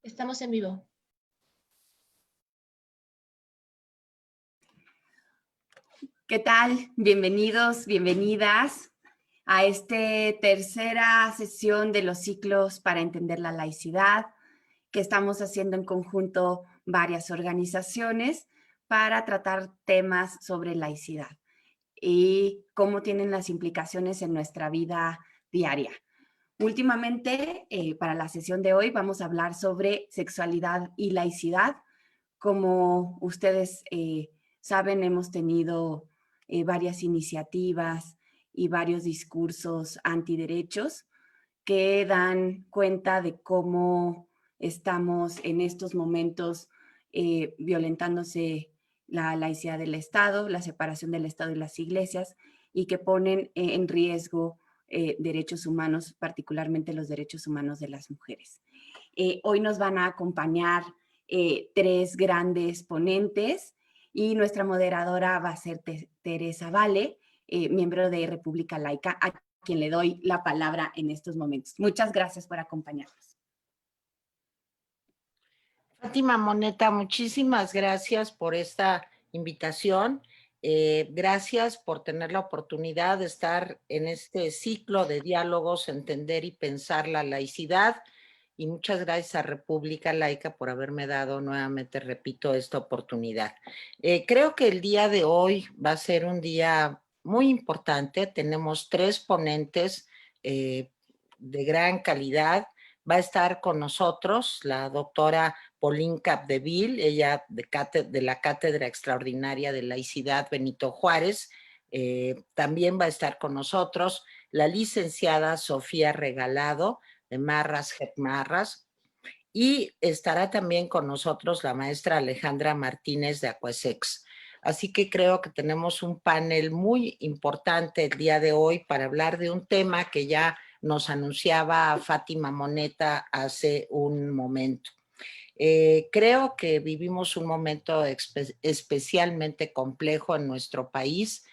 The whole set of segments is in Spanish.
Estamos en vivo. ¿Qué tal? Bienvenidos, bienvenidas a esta tercera sesión de los ciclos para entender la laicidad que estamos haciendo en conjunto varias organizaciones para tratar temas sobre laicidad y cómo tienen las implicaciones en nuestra vida diaria. Últimamente, para la sesión de hoy, vamos a hablar sobre sexualidad y laicidad. Como ustedes saben, hemos tenido varias iniciativas y varios discursos antiderechos que dan cuenta de cómo estamos en estos momentos violentándose la laicidad del Estado, la separación del Estado y las iglesias, y que ponen en riesgo derechos humanos, particularmente los derechos humanos de las mujeres. Hoy nos van a acompañar tres grandes ponentes y nuestra moderadora va a ser Teresa Vale, miembro de República Laica, a quien le doy la palabra en estos momentos. Muchas gracias por acompañarnos. Fátima Moneta, muchísimas gracias por esta invitación. Gracias por tener la oportunidad de estar en este ciclo de diálogos, entender y pensar la laicidad. Y muchas gracias a República Laica por haberme dado nuevamente, repito, esta oportunidad. Creo que el día de hoy va a ser un día muy importante. Tenemos tres ponentes de gran calidad. Va a estar con nosotros la doctora Pauline Capdeville, ella de la Cátedra Extraordinaria de Laicidad Benito Juárez. También va a estar con nosotros la licenciada Sofía Regalado, de Marras Marras, y estará también con nosotros la maestra Alejandra Martínez de Aquasex. Así que creo que tenemos un panel muy importante el día de hoy para hablar de un tema que ya nos anunciaba Fátima Moneta hace un momento. Creo que vivimos un momento especialmente complejo en nuestro país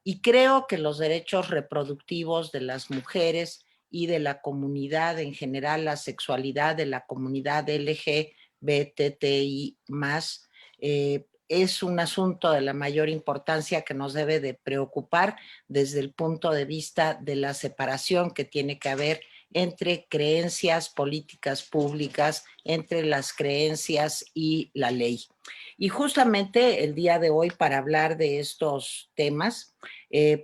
y creo que los derechos reproductivos de las mujeres y de la comunidad en general, la sexualidad de la comunidad LGBTI+, es un asunto de la mayor importancia que nos debe de preocupar desde el punto de vista de la separación que tiene que haber entre creencias políticas públicas, entre las creencias y la ley. Y justamente el día de hoy, para hablar de estos temas,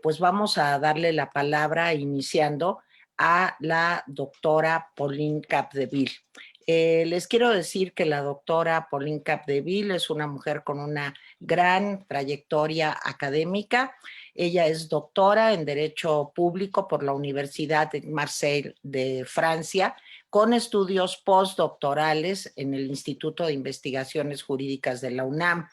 pues vamos a darle la palabra, iniciando, a la doctora Pauline Capdeville. Les quiero decir que la doctora Pauline Capdeville es una mujer con una gran trayectoria académica. Ella es doctora en Derecho Público por la Universidad de Marseille de Francia, con estudios postdoctorales en el Instituto de Investigaciones Jurídicas de la UNAM.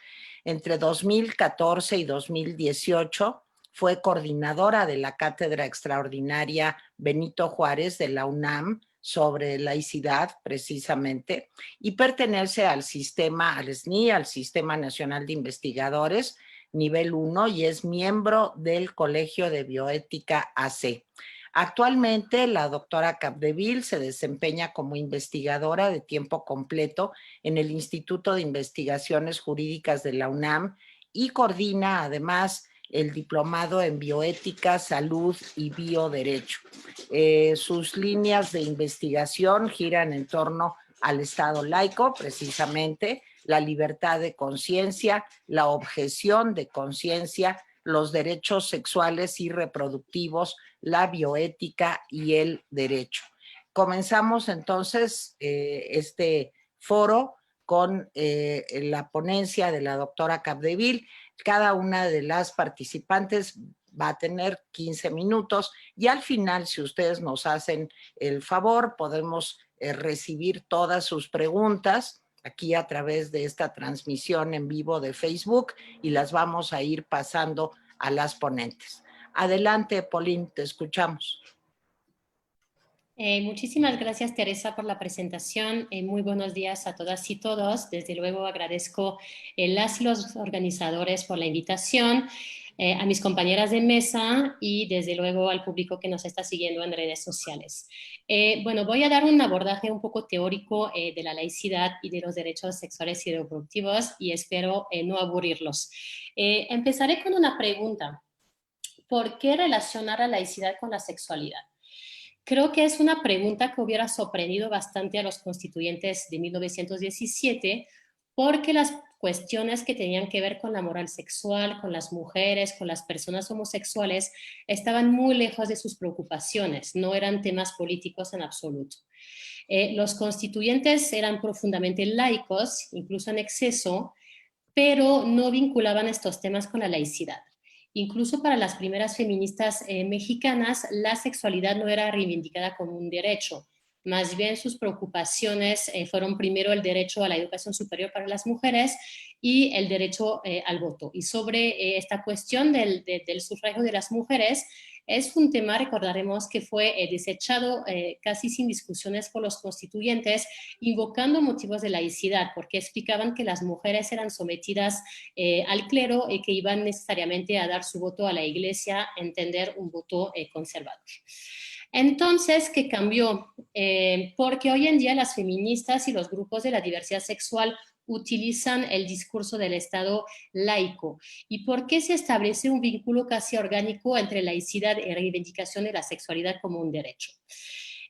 Entre 2014 y 2018 fue coordinadora de la Cátedra Extraordinaria Benito Juárez de la UNAM sobre laicidad, precisamente, y pertenece al sistema, al SNI, al Sistema Nacional de Investigadores, nivel 1, y es miembro del Colegio de Bioética AC. Actualmente, la doctora Capdeville se desempeña como investigadora de tiempo completo en el Instituto de Investigaciones Jurídicas de la UNAM y coordina, además, el diplomado en bioética, salud y bioderecho. Sus líneas de investigación giran en torno al Estado laico, precisamente, la libertad de conciencia, la objeción de conciencia, los derechos sexuales y reproductivos, la bioética y el derecho. Comenzamos entonces este foro con la ponencia de la doctora Capdeville. Cada una de las participantes va a tener 15 minutos y al final, si ustedes nos hacen el favor, podemos recibir todas sus preguntas aquí a través de esta transmisión en vivo de Facebook y las vamos a ir pasando a las ponentes. Adelante, Pauline, te escuchamos. Muchísimas gracias, Teresa, por la presentación. Muy buenos días a todas y todos. Desde luego agradezco las y los organizadores por la invitación. a mis compañeras de mesa y desde luego al público que nos está siguiendo en redes sociales. Bueno, voy a dar un abordaje un poco teórico de la laicidad y de los derechos sexuales y reproductivos y espero no aburrirlos. Empezaré con una pregunta. ¿Por qué relacionar la laicidad con la sexualidad? Creo que es una pregunta que hubiera sorprendido bastante a los constituyentes de 1917 porque las cuestiones que tenían que ver con la moral sexual, con las mujeres, con las personas homosexuales, estaban muy lejos de sus preocupaciones, no eran temas políticos en absoluto. Los constituyentes eran profundamente laicos, incluso en exceso, pero no vinculaban estos temas con la laicidad. Incluso para las primeras feministas mexicanas, la sexualidad no era reivindicada como un derecho. Más bien sus preocupaciones fueron primero el derecho a la educación superior para las mujeres y el derecho al voto. Y sobre esta cuestión del sufragio de las mujeres, es un tema, recordaremos, que fue desechado casi sin discusiones por los constituyentes, invocando motivos de laicidad, porque explicaban que las mujeres eran sometidas al clero y que iban necesariamente a dar su voto a la iglesia, entender un voto conservador. Entonces, ¿qué cambió? Porque hoy en día las feministas y los grupos de la diversidad sexual utilizan el discurso del Estado laico. ¿Y por qué se establece un vínculo casi orgánico entre laicidad y reivindicación de la sexualidad como un derecho?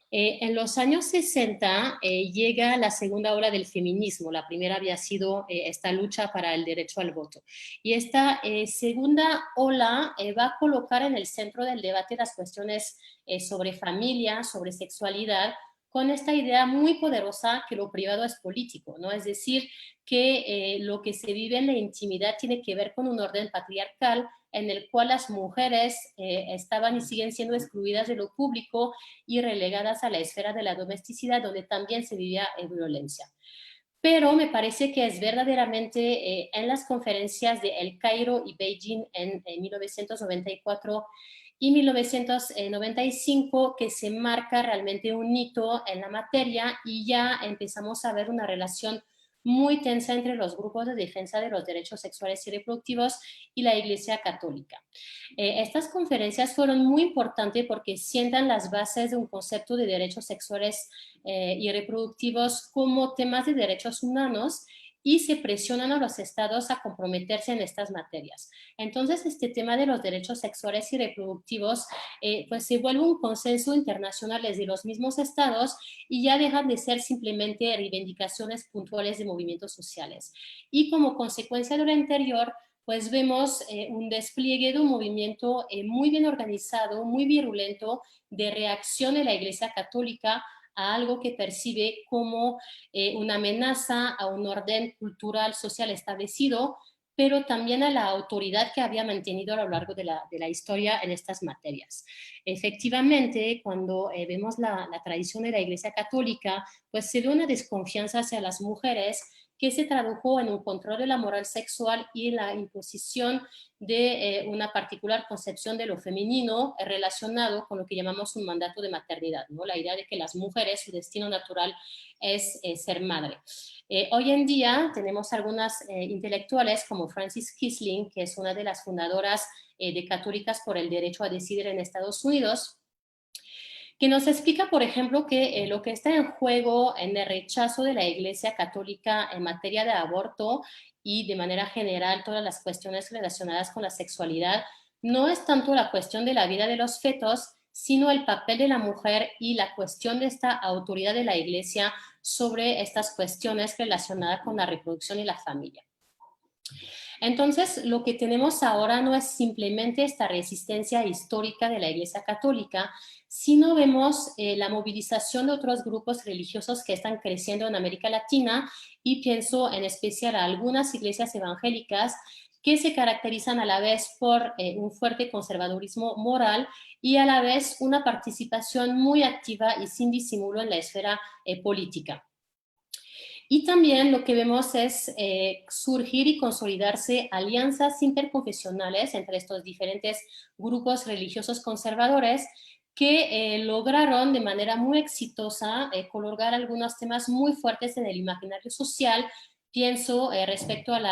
En los años 60 llega la segunda ola del feminismo. La primera había sido esta lucha para el derecho al voto. Y esta segunda ola va a colocar en el centro del debate las cuestiones sobre familia, sobre sexualidad, con esta idea muy poderosa que lo privado es político, ¿no? Es decir, que lo que se vive en la intimidad tiene que ver con un orden patriarcal en el cual las mujeres estaban y siguen siendo excluidas de lo público y relegadas a la esfera de la domesticidad, donde también se vivía violencia. Pero me parece que es verdaderamente en las conferencias de El Cairo y Beijing en 1994 y 1995 que se marca realmente un hito en la materia y ya empezamos a ver una relación muy tensa entre los grupos de defensa de los derechos sexuales y reproductivos y la Iglesia Católica. Estas conferencias fueron muy importantes porque sientan las bases de un concepto de derechos sexuales y reproductivos como temas de derechos humanos y se presionan a los estados a comprometerse en estas materias. Entonces, este tema de los derechos sexuales y reproductivos pues se vuelve un consenso internacional desde los mismos estados y ya dejan de ser simplemente reivindicaciones puntuales de movimientos sociales. Y como consecuencia de lo anterior, pues vemos un despliegue de un movimiento muy bien organizado, muy virulento, de reacción de la Iglesia Católica a algo que percibe como una amenaza a un orden cultural, social establecido, pero también a la autoridad que había mantenido a lo largo de la historia en estas materias. Efectivamente, cuando vemos la tradición de la Iglesia Católica, pues se ve una desconfianza hacia las mujeres que se tradujo en un control de la moral sexual y la imposición de una particular concepción de lo femenino relacionado con lo que llamamos un mandato de maternidad, ¿no? La idea de que las mujeres, su destino natural es ser madre. Hoy en día tenemos algunas intelectuales como Frances Kissling, que es una de las fundadoras de Católicas por el Derecho a Decidir en Estados Unidos, que nos explica, por ejemplo, que lo que está en juego en el rechazo de la Iglesia Católica en materia de aborto y de manera general todas las cuestiones relacionadas con la sexualidad no es tanto la cuestión de la vida de los fetos, sino el papel de la mujer y la cuestión de esta autoridad de la Iglesia sobre estas cuestiones relacionadas con la reproducción y la familia. Entonces, lo que tenemos ahora no es simplemente esta resistencia histórica de la Iglesia Católica, sino vemos la movilización de otros grupos religiosos que están creciendo en América Latina y pienso en especial a algunas iglesias evangélicas que se caracterizan a la vez por un fuerte conservadurismo moral y a la vez una participación muy activa y sin disimulo en la esfera política. Y también lo que vemos es surgir y consolidarse alianzas interconfesionales entre estos diferentes grupos religiosos conservadores que lograron de manera muy exitosa colocar algunos temas muy fuertes en el imaginario social pienso respecto al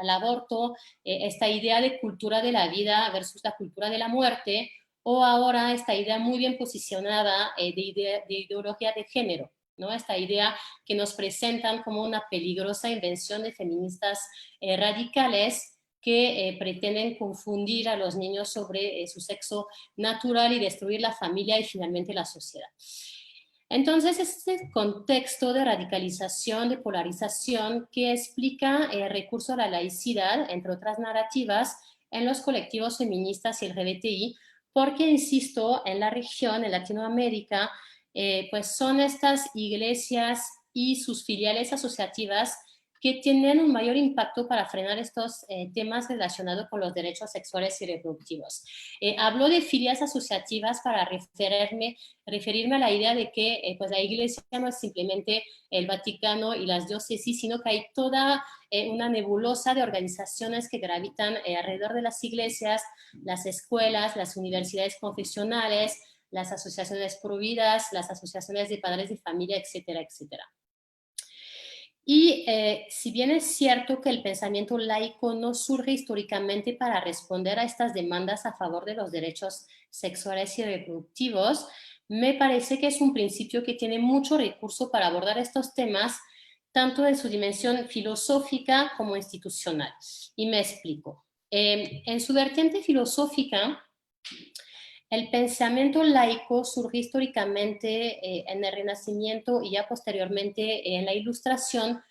aborto, esta idea de cultura de la vida versus la cultura de la muerte, o ahora esta idea muy bien posicionada de ideología de género, ¿no? Esta idea que nos presentan como una peligrosa invención de feministas radicales que pretenden confundir a los niños sobre su sexo natural y destruir la familia y finalmente la sociedad. Entonces, este contexto de radicalización, de polarización, que explica el recurso a la laicidad, entre otras narrativas, en los colectivos feministas y LGBTI, porque, insisto, en la región, en Latinoamérica, pues son estas iglesias y sus filiales asociativas que tienen un mayor impacto para frenar estos temas relacionados con los derechos sexuales y reproductivos. Hablo de filias asociativas para referirme a la idea de que pues la iglesia no es simplemente el Vaticano y las diócesis, sino que hay toda una nebulosa de organizaciones que gravitan alrededor de las iglesias, las escuelas, las universidades confesionales, las asociaciones providas, las asociaciones de padres de familia, etcétera, etcétera. Y si bien es cierto que el pensamiento laico no surge históricamente para responder a estas demandas a favor de los derechos sexuales y reproductivos, me parece que es un principio que tiene mucho recurso para abordar estos temas, tanto en su dimensión filosófica como institucional. Y me explico. En su vertiente filosófica, el pensamiento laico surge históricamente en el Renacimiento y ya posteriormente en la Ilustración,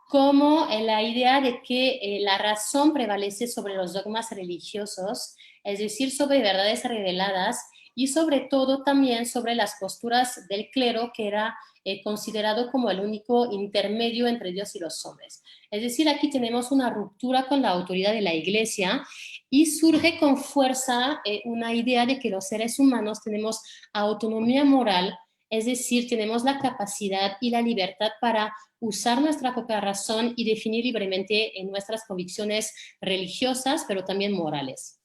como en la idea de que la razón prevalece sobre los dogmas religiosos, es decir, sobre verdades reveladas y sobre todo también sobre las posturas del clero, que era considerado como el único intermedio entre Dios y los hombres. Es decir, aquí tenemos una ruptura con la autoridad de la Iglesia y surge con fuerza una idea de que los seres humanos tenemos autonomía moral, es decir, tenemos la capacidad y la libertad para usar nuestra propia razón y definir libremente en nuestras convicciones religiosas, pero también morales.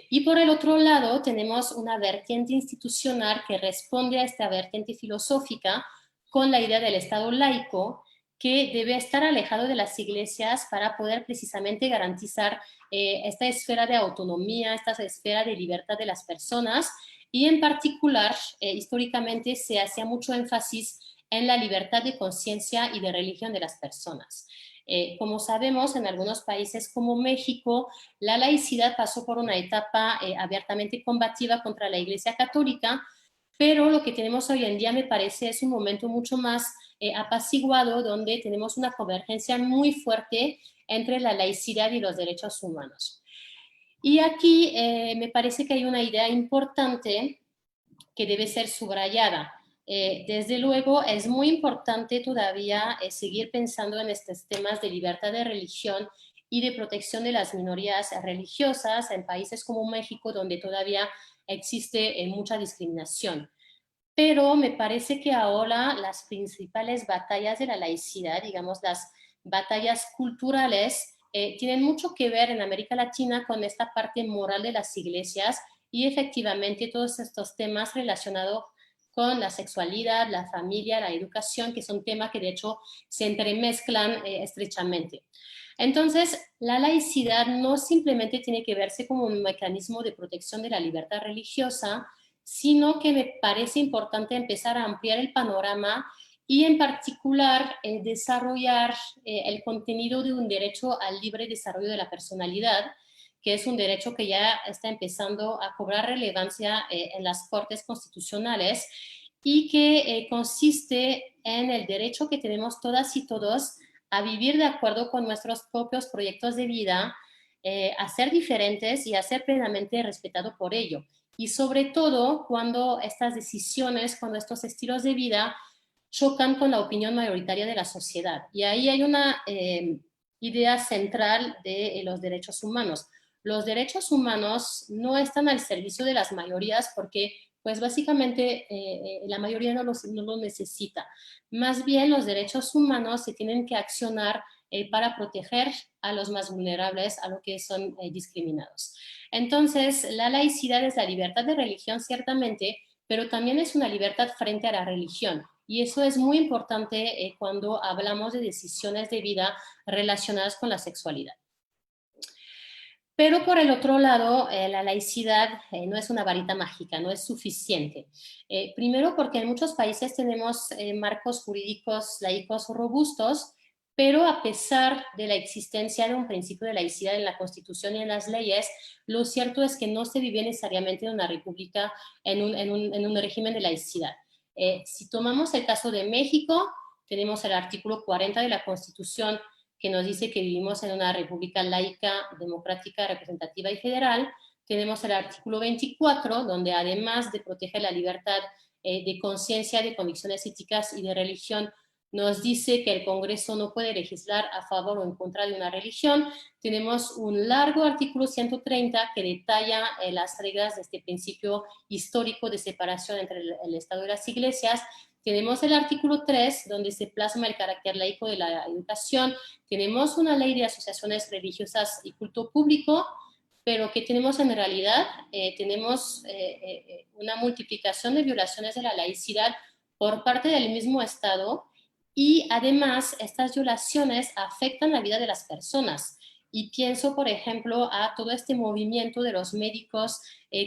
Y por el otro lado, tenemos una vertiente institucional que responde a esta vertiente filosófica con la idea del Estado laico, que debe estar alejado de las iglesias para poder precisamente garantizar esta esfera de autonomía, esta esfera de libertad de las personas, y en particular, históricamente se hacía mucho énfasis en la libertad de conciencia y de religión de las personas. Como sabemos, en algunos países como México, la laicidad pasó por una etapa abiertamente combativa contra la Iglesia Católica, pero lo que tenemos hoy en día me parece es un momento mucho más apaciguado, donde tenemos una convergencia muy fuerte entre la laicidad y los derechos humanos. Y aquí me parece que hay una idea importante que debe ser subrayada. Desde luego, es muy importante todavía seguir pensando en estos temas de libertad de religión y de protección de las minorías religiosas en países como México, donde todavía existe mucha discriminación. Pero me parece que ahora las principales batallas de la laicidad, digamos las batallas culturales, tienen mucho que ver en América Latina con esta parte moral de las iglesias y efectivamente todos estos temas relacionados con la sexualidad, la familia, la educación, que son temas que de hecho se entremezclan estrechamente. Entonces, la laicidad no simplemente tiene que verse como un mecanismo de protección de la libertad religiosa, sino que me parece importante empezar a ampliar el panorama y en particular desarrollar el contenido de un derecho al libre desarrollo de la personalidad, que es un derecho que ya está empezando a cobrar relevancia en las Cortes Constitucionales y que consiste en el derecho que tenemos todas y todos a vivir de acuerdo con nuestros propios proyectos de vida, a ser diferentes y a ser plenamente respetados por ello. Y sobre todo cuando estas decisiones, cuando estos estilos de vida chocan con la opinión mayoritaria de la sociedad. Y ahí hay una idea central de los derechos humanos. Los derechos humanos no están al servicio de las mayorías porque pues básicamente la mayoría no lo necesita. Más bien los derechos humanos se tienen que accionar para proteger a los más vulnerables, a los que son discriminados. Entonces, la laicidad es la libertad de religión, ciertamente, pero también es una libertad frente a la religión. Y eso es muy importante cuando hablamos de decisiones de vida relacionadas con la sexualidad. Pero por el otro lado, la laicidad no es una varita mágica, no es suficiente. Primero porque en muchos países tenemos marcos jurídicos laicos robustos, pero a pesar de la existencia de un principio de laicidad en la Constitución y en las leyes, lo cierto es que no se vive necesariamente en una república, en un régimen de laicidad. Si tomamos el caso de México, tenemos el artículo 40 de la Constitución que nos dice que vivimos en una república laica, democrática, representativa y federal. Tenemos el artículo 24, donde además de proteger la libertad de conciencia, de convicciones éticas y de religión, nos dice que el Congreso no puede legislar a favor o en contra de una religión. Tenemos un largo artículo 130 que detalla las reglas de este principio histórico de separación entre el Estado y las iglesias. Tenemos el artículo 3, donde se plasma el carácter laico de la educación. Tenemos una ley de asociaciones religiosas y culto público, pero ¿qué tenemos en realidad? Tenemos una multiplicación de violaciones de la laicidad por parte del mismo Estado, y además estas violaciones afectan la vida de las personas. Y pienso, por ejemplo, a todo este movimiento de los médicos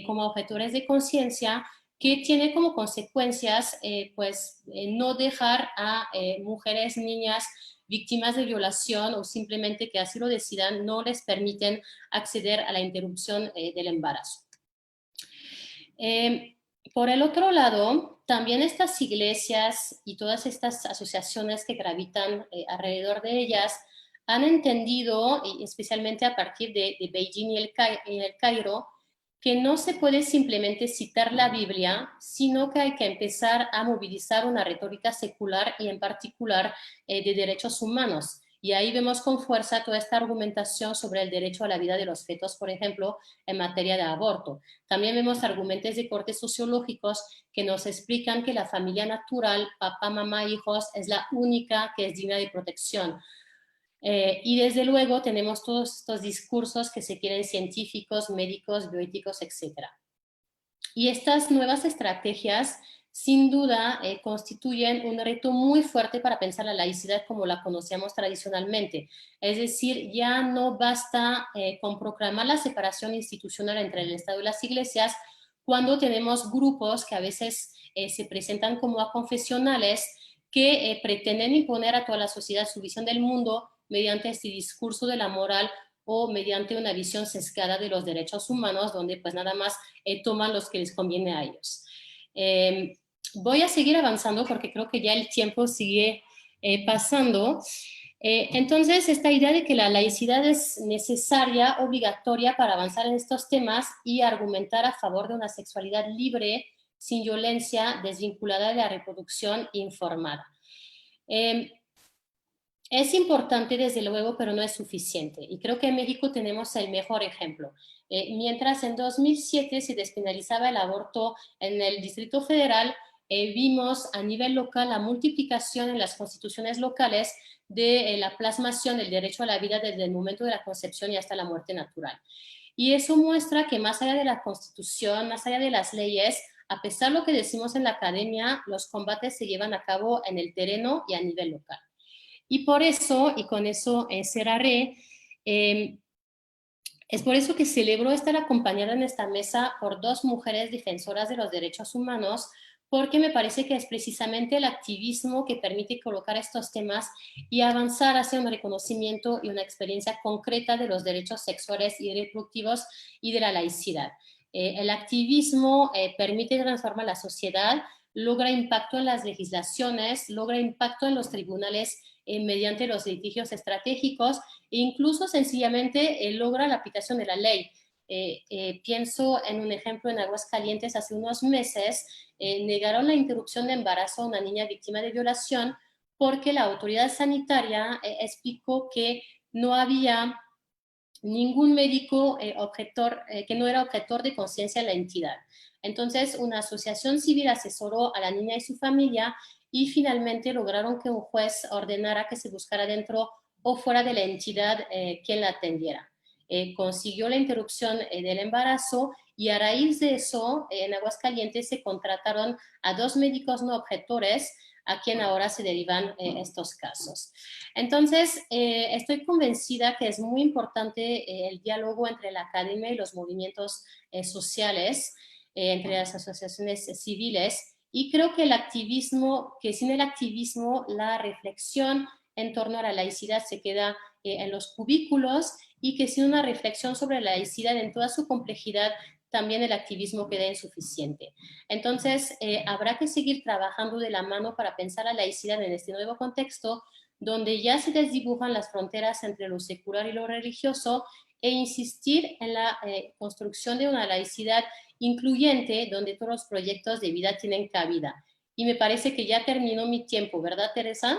como objetores de conciencia, que tiene como consecuencias no dejar a mujeres, niñas víctimas de violación o simplemente que así lo decidan, no les permiten acceder a la interrupción del embarazo. Por el otro lado, también estas iglesias y todas estas asociaciones que gravitan alrededor de ellas han entendido, y especialmente a partir de Beijing y el Cairo, que no se puede simplemente citar la Biblia, sino que hay que empezar a movilizar una retórica secular y en particular de derechos humanos. Y ahí vemos con fuerza toda esta argumentación sobre el derecho a la vida de los fetos, por ejemplo, en materia de aborto. También vemos argumentos de corte sociológicos que nos explican que la familia natural, papá, mamá, hijos, es la única que es digna de protección. Y desde luego tenemos todos estos discursos que se quieren científicos, médicos, bioéticos, etc. Y estas nuevas estrategias, sin duda, constituyen un reto muy fuerte para pensar la laicidad como la conocíamos tradicionalmente. Es decir, ya no basta con proclamar la separación institucional entre el Estado y las iglesias cuando tenemos grupos que a veces se presentan como aconfesionales que pretenden imponer a toda la sociedad su visión del mundo mediante este discurso de la moral o mediante una visión sesgada de los derechos humanos, donde pues nada más toman los que les conviene a ellos. Voy a seguir avanzando porque creo que ya el tiempo sigue pasando. Entonces, esta idea de que la laicidad es necesaria, obligatoria para avanzar en estos temas y argumentar a favor de una sexualidad libre, sin violencia, desvinculada de la reproducción informada. Es importante, desde luego, pero no es suficiente. Y creo que en México tenemos el mejor ejemplo. Mientras en 2007 se despenalizaba el aborto en el Distrito Federal, vimos a nivel local la multiplicación en las constituciones locales de la plasmación del derecho a la vida desde el momento de la concepción y hasta la muerte natural. Y eso muestra que más allá de la Constitución, más allá de las leyes, a pesar de lo que decimos en la academia, los combates se llevan a cabo en el terreno y a nivel local. Y por eso, y con eso cerraré, es por eso que celebro estar acompañada en esta mesa por dos mujeres defensoras de los derechos humanos, porque me parece que es precisamente el activismo que permite colocar estos temas y avanzar hacia un reconocimiento y una experiencia concreta de los derechos sexuales y reproductivos y de la laicidad. El activismo permite transformar la sociedad, logra impacto en las legislaciones, logra impacto en los tribunales mediante los litigios estratégicos e incluso sencillamente logra la aplicación de la ley. Pienso en un ejemplo en Aguascalientes hace unos meses, negaron la interrupción de embarazo a una niña víctima de violación porque la autoridad sanitaria explicó que no había ningún médico que no era objetor de conciencia en la entidad. Entonces, una asociación civil asesoró a la niña y su familia y finalmente lograron que un juez ordenara que se buscara dentro o fuera de la entidad quien la atendiera. consiguió la interrupción del embarazo y a raíz de eso en Aguascalientes se contrataron a 2 médicos no objetores a quien ahora se derivan estos casos. Entonces, estoy convencida que es muy importante el diálogo entre la academia y los movimientos sociales, entre las asociaciones civiles, y creo que el activismo, que sin el activismo la reflexión en torno a la laicidad se queda en los cubículos y que sin una reflexión sobre la laicidad en toda su complejidad también el activismo queda insuficiente. Entonces, habrá que seguir trabajando de la mano para pensar la laicidad en este nuevo contexto, donde ya se desdibujan las fronteras entre lo secular y lo religioso, e insistir en la construcción de una laicidad incluyente, donde todos los proyectos de vida tienen cabida. Y me parece que ya terminó mi tiempo, ¿verdad, Teresa?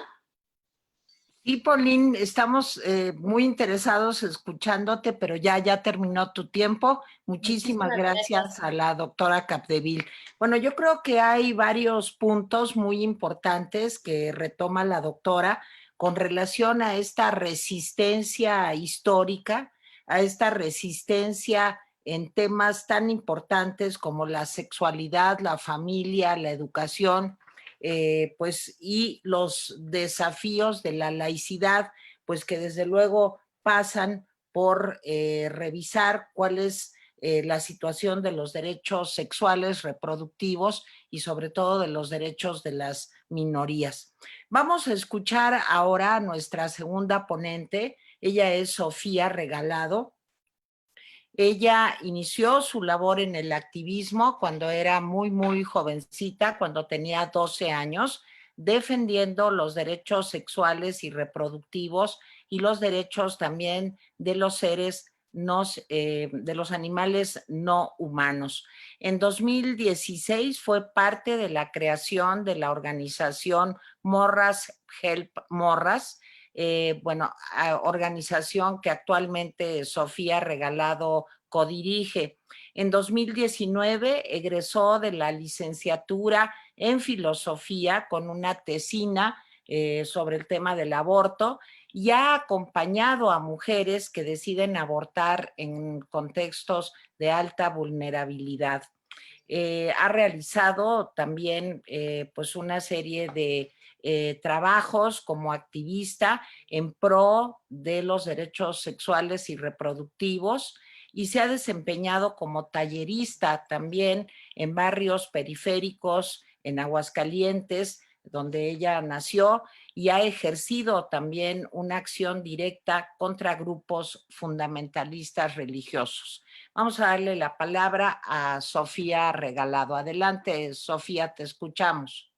Sí, Pauline, estamos muy interesados escuchándote, pero ya terminó tu tiempo. Muchísimas Muchísimas gracias. gracias a la doctora Capdeville. Bueno, yo creo que hay varios puntos muy importantes que retoma la doctora con relación a esta resistencia histórica, a esta resistencia en temas tan importantes como la sexualidad, la familia, la educación, pues, y los desafíos de la laicidad, pues que desde luego pasan por revisar cuál es la situación de los derechos sexuales, reproductivos y sobre todo de los derechos de las minorías. Vamos a escuchar ahora a nuestra segunda ponente. Ella es Sofía Regalado. Ella inició su labor en el activismo cuando era muy jovencita, cuando tenía 12 años, defendiendo los derechos sexuales y reproductivos y los derechos también de los seres de los animales no humanos. En 2016 fue parte de la creación de la organización Morras Help Morras, organización que actualmente Sofía Regalado codirige. En 2019 egresó de la licenciatura en filosofía con una tesina sobre el tema del aborto y ha acompañado a mujeres que deciden abortar en contextos de alta vulnerabilidad. Ha realizado también pues una serie de trabajos como activista en pro de los derechos sexuales y reproductivos y se ha desempeñado como tallerista también en barrios periféricos en Aguascalientes, donde ella nació, y ha ejercido también una acción directa contra grupos fundamentalistas religiosos. Vamos a darle la palabra a Sofía Regalado. Adelante, Sofía, te escuchamos.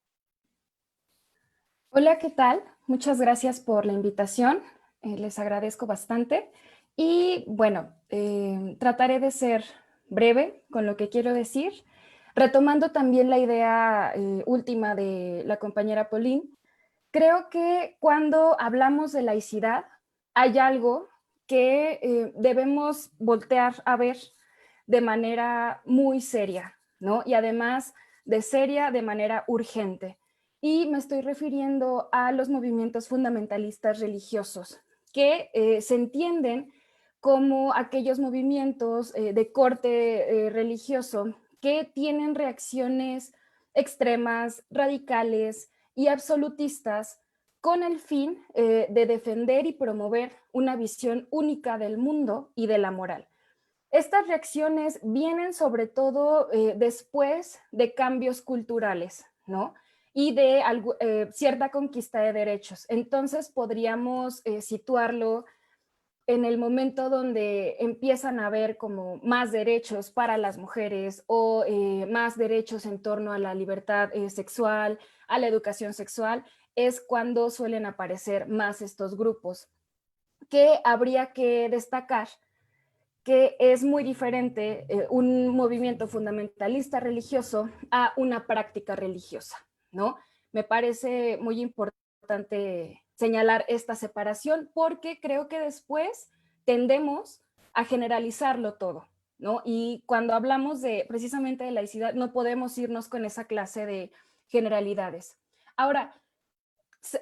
Hola, ¿qué tal? Muchas gracias por la invitación. Les agradezco bastante. Y bueno, trataré de ser breve con lo que quiero decir, retomando también la idea última de la compañera Pauline. Creo que cuando hablamos de laicidad hay algo que debemos voltear a ver de manera muy seria, ¿no? Y además de seria, de manera urgente. Y me estoy refiriendo a los movimientos fundamentalistas religiosos, que se entienden como aquellos movimientos de corte religioso que tienen reacciones extremas, radicales y absolutistas con el fin de defender y promover una visión única del mundo y de la moral. Estas reacciones vienen sobre todo después de cambios culturales, ¿no? Y de cierta conquista de derechos. Entonces podríamos situarlo en el momento donde empiezan a haber como más derechos para las mujeres o más derechos en torno a la libertad sexual, a la educación sexual, es cuando suelen aparecer más estos grupos, que habría que destacar que es muy diferente un movimiento fundamentalista religioso a una práctica religiosa, ¿no? Me parece muy importante señalar esta separación porque creo que después tendemos a generalizarlo todo, ¿no? Y cuando hablamos precisamente de laicidad, no podemos irnos con esa clase de generalidades. Ahora,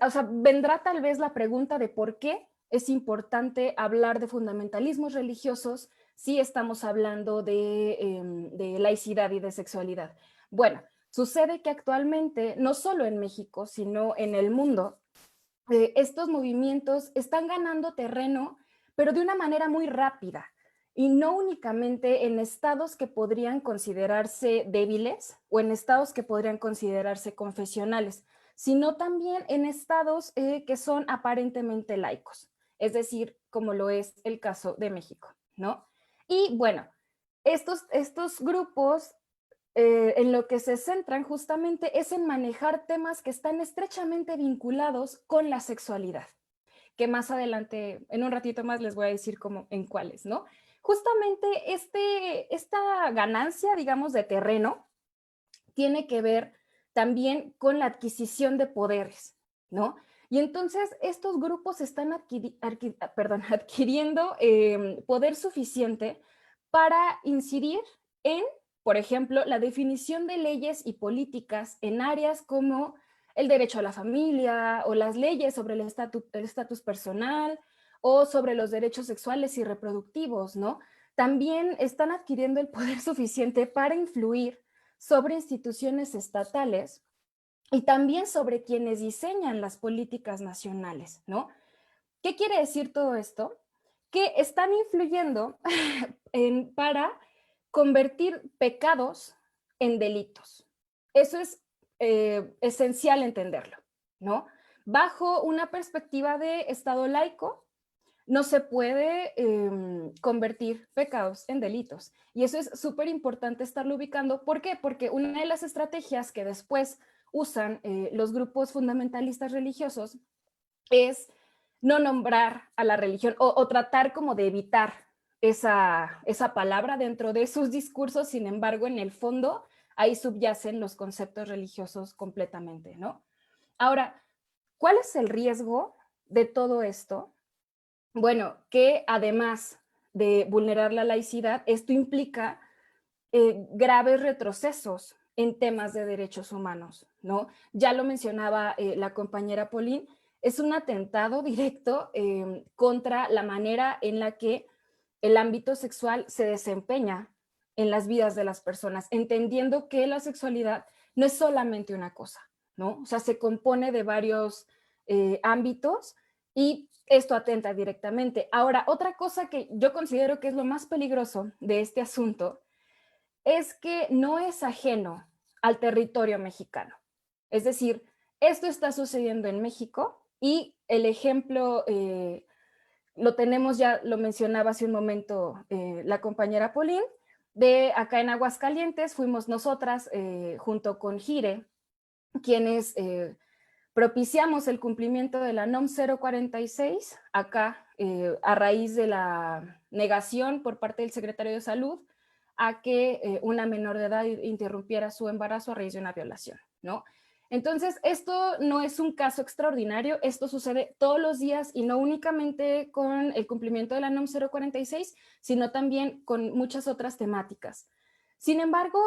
o sea, vendrá tal vez la pregunta de por qué es importante hablar de fundamentalismos religiosos si estamos hablando de laicidad y de sexualidad. Bueno, sucede que actualmente, no solo en México, sino en el mundo, estos movimientos están ganando terreno, pero de una manera muy rápida, y no únicamente en estados que podrían considerarse débiles o en estados que podrían considerarse confesionales, sino también en estados que son aparentemente laicos, es decir, como lo es el caso de México, ¿no? Y bueno, estos grupos en lo que se centran justamente es en manejar temas que están estrechamente vinculados con la sexualidad, que más adelante, en un ratito más, les voy a decir cómo, en cuáles, ¿no? Justamente esta ganancia, digamos, de terreno tiene que ver también con la adquisición de poderes, ¿no? Y entonces estos grupos están adquiriendo poder suficiente para incidir en, por ejemplo, la definición de leyes y políticas en áreas como el derecho a la familia o las leyes sobre el estatus personal o sobre los derechos sexuales y reproductivos, ¿no? También están adquiriendo el poder suficiente para influir sobre instituciones estatales y también sobre quienes diseñan las políticas nacionales, ¿no? ¿Qué quiere decir todo esto? Que están influyendo para convertir pecados en delitos. Eso es esencial entenderlo, ¿no? Bajo una perspectiva de Estado laico, no se puede convertir pecados en delitos. Y eso es súper importante estarlo ubicando. ¿Por qué? Porque una de las estrategias que después usan los grupos fundamentalistas religiosos es no nombrar a la religión o tratar como de evitar esa palabra dentro de sus discursos. Sin embargo, en el fondo, ahí subyacen los conceptos religiosos completamente, ¿no? Ahora, ¿cuál es el riesgo de todo esto? Bueno, que además de vulnerar la laicidad, esto implica graves retrocesos en temas de derechos humanos, ¿no? Ya lo mencionaba la compañera Pauline, es un atentado directo contra la manera en la que el ámbito sexual se desempeña en las vidas de las personas, entendiendo que la sexualidad no es solamente una cosa, ¿no? O sea, se compone de varios ámbitos y esto atenta directamente. Ahora, otra cosa que yo considero que es lo más peligroso de este asunto es que no es ajeno al territorio mexicano. Es decir, esto está sucediendo en México y el ejemplo lo tenemos, ya lo mencionaba hace un momento la compañera Pauline, de acá en Aguascalientes fuimos nosotras junto con Gire, quienes propiciamos el cumplimiento de la NOM 046 acá a raíz de la negación por parte del secretario de Salud a que una menor de edad interrumpiera su embarazo a raíz de una violación, ¿no? Entonces, esto no es un caso extraordinario, esto sucede todos los días y no únicamente con el cumplimiento de la NOM 046, sino también con muchas otras temáticas. Sin embargo,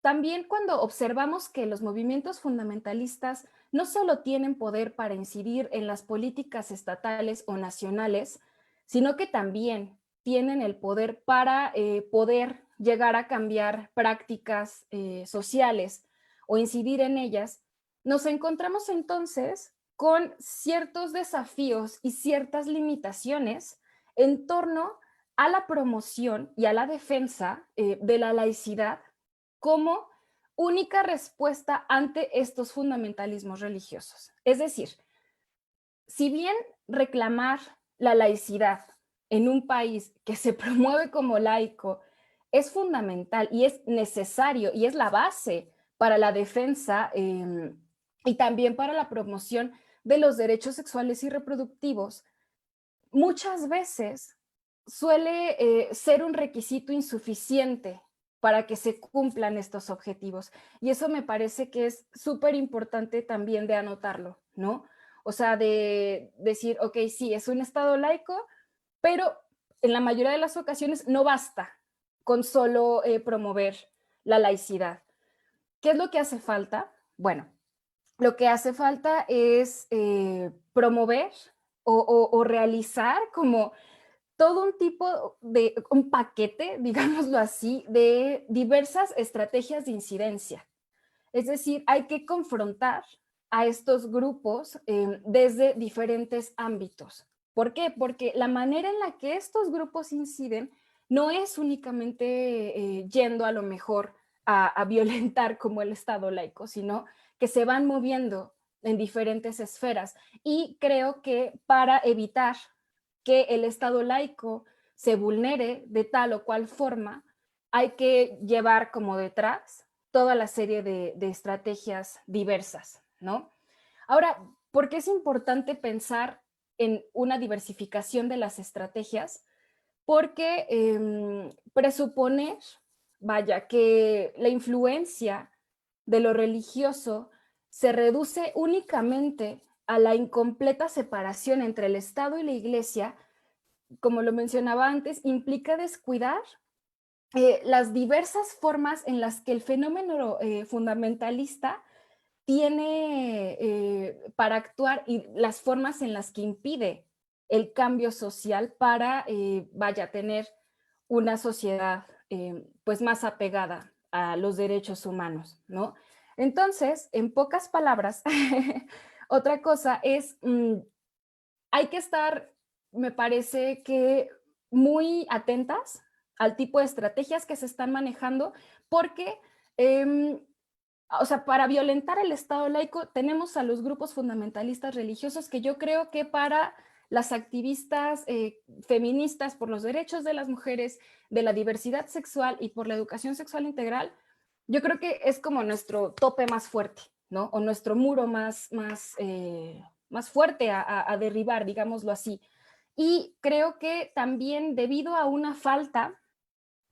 también cuando observamos que los movimientos fundamentalistas no solo tienen poder para incidir en las políticas estatales o nacionales, sino que también tienen el poder para poder llegar a cambiar prácticas sociales o incidir en ellas, nos encontramos entonces con ciertos desafíos y ciertas limitaciones en torno a la promoción y a la defensa de la laicidad como única respuesta ante estos fundamentalismos religiosos. Es decir, si bien reclamar la laicidad en un país que se promueve como laico es fundamental y es necesario y es la base para la defensa y también para la promoción de los derechos sexuales y reproductivos, muchas veces suele ser un requisito insuficiente para que se cumplan estos objetivos. Y eso me parece que es súper importante también de anotarlo, ¿no? O sea, de decir, ok, sí, es un Estado laico, pero en la mayoría de las ocasiones no basta con solo promover la laicidad. ¿Qué es lo que hace falta? Bueno, lo que hace falta es promover o realizar como todo un tipo de, un paquete, digámoslo así, de diversas estrategias de incidencia. Es decir, hay que confrontar a estos grupos desde diferentes ámbitos. ¿Por qué? Porque la manera en la que estos grupos inciden no es únicamente yendo a lo mejor a violentar como el Estado laico, sino que se van moviendo en diferentes esferas. Y creo que para evitar que el Estado laico se vulnere de tal o cual forma, hay que llevar como detrás toda la serie de estrategias diversas, ¿no? Ahora, ¿por qué es importante pensar en una diversificación de las estrategias? Porque presuponer, vaya, que la influencia de lo religioso se reduce únicamente a la incompleta separación entre el Estado y la Iglesia, como lo mencionaba antes, implica descuidar las diversas formas en las que el fenómeno fundamentalista tiene para actuar y las formas en las que impide el cambio social para, vaya, tener una sociedad pues más apegada a los derechos humanos, ¿no? Entonces, en pocas palabras, otra cosa es, hay que estar, me parece que muy atentas al tipo de estrategias que se están manejando, porque o sea, para violentar el Estado laico tenemos a los grupos fundamentalistas religiosos que yo creo que para las activistas feministas por los derechos de las mujeres, de la diversidad sexual y por la educación sexual integral, yo creo que es como nuestro tope más fuerte, ¿no? O nuestro muro más fuerte a derribar, digámoslo así. Y creo que también debido a una falta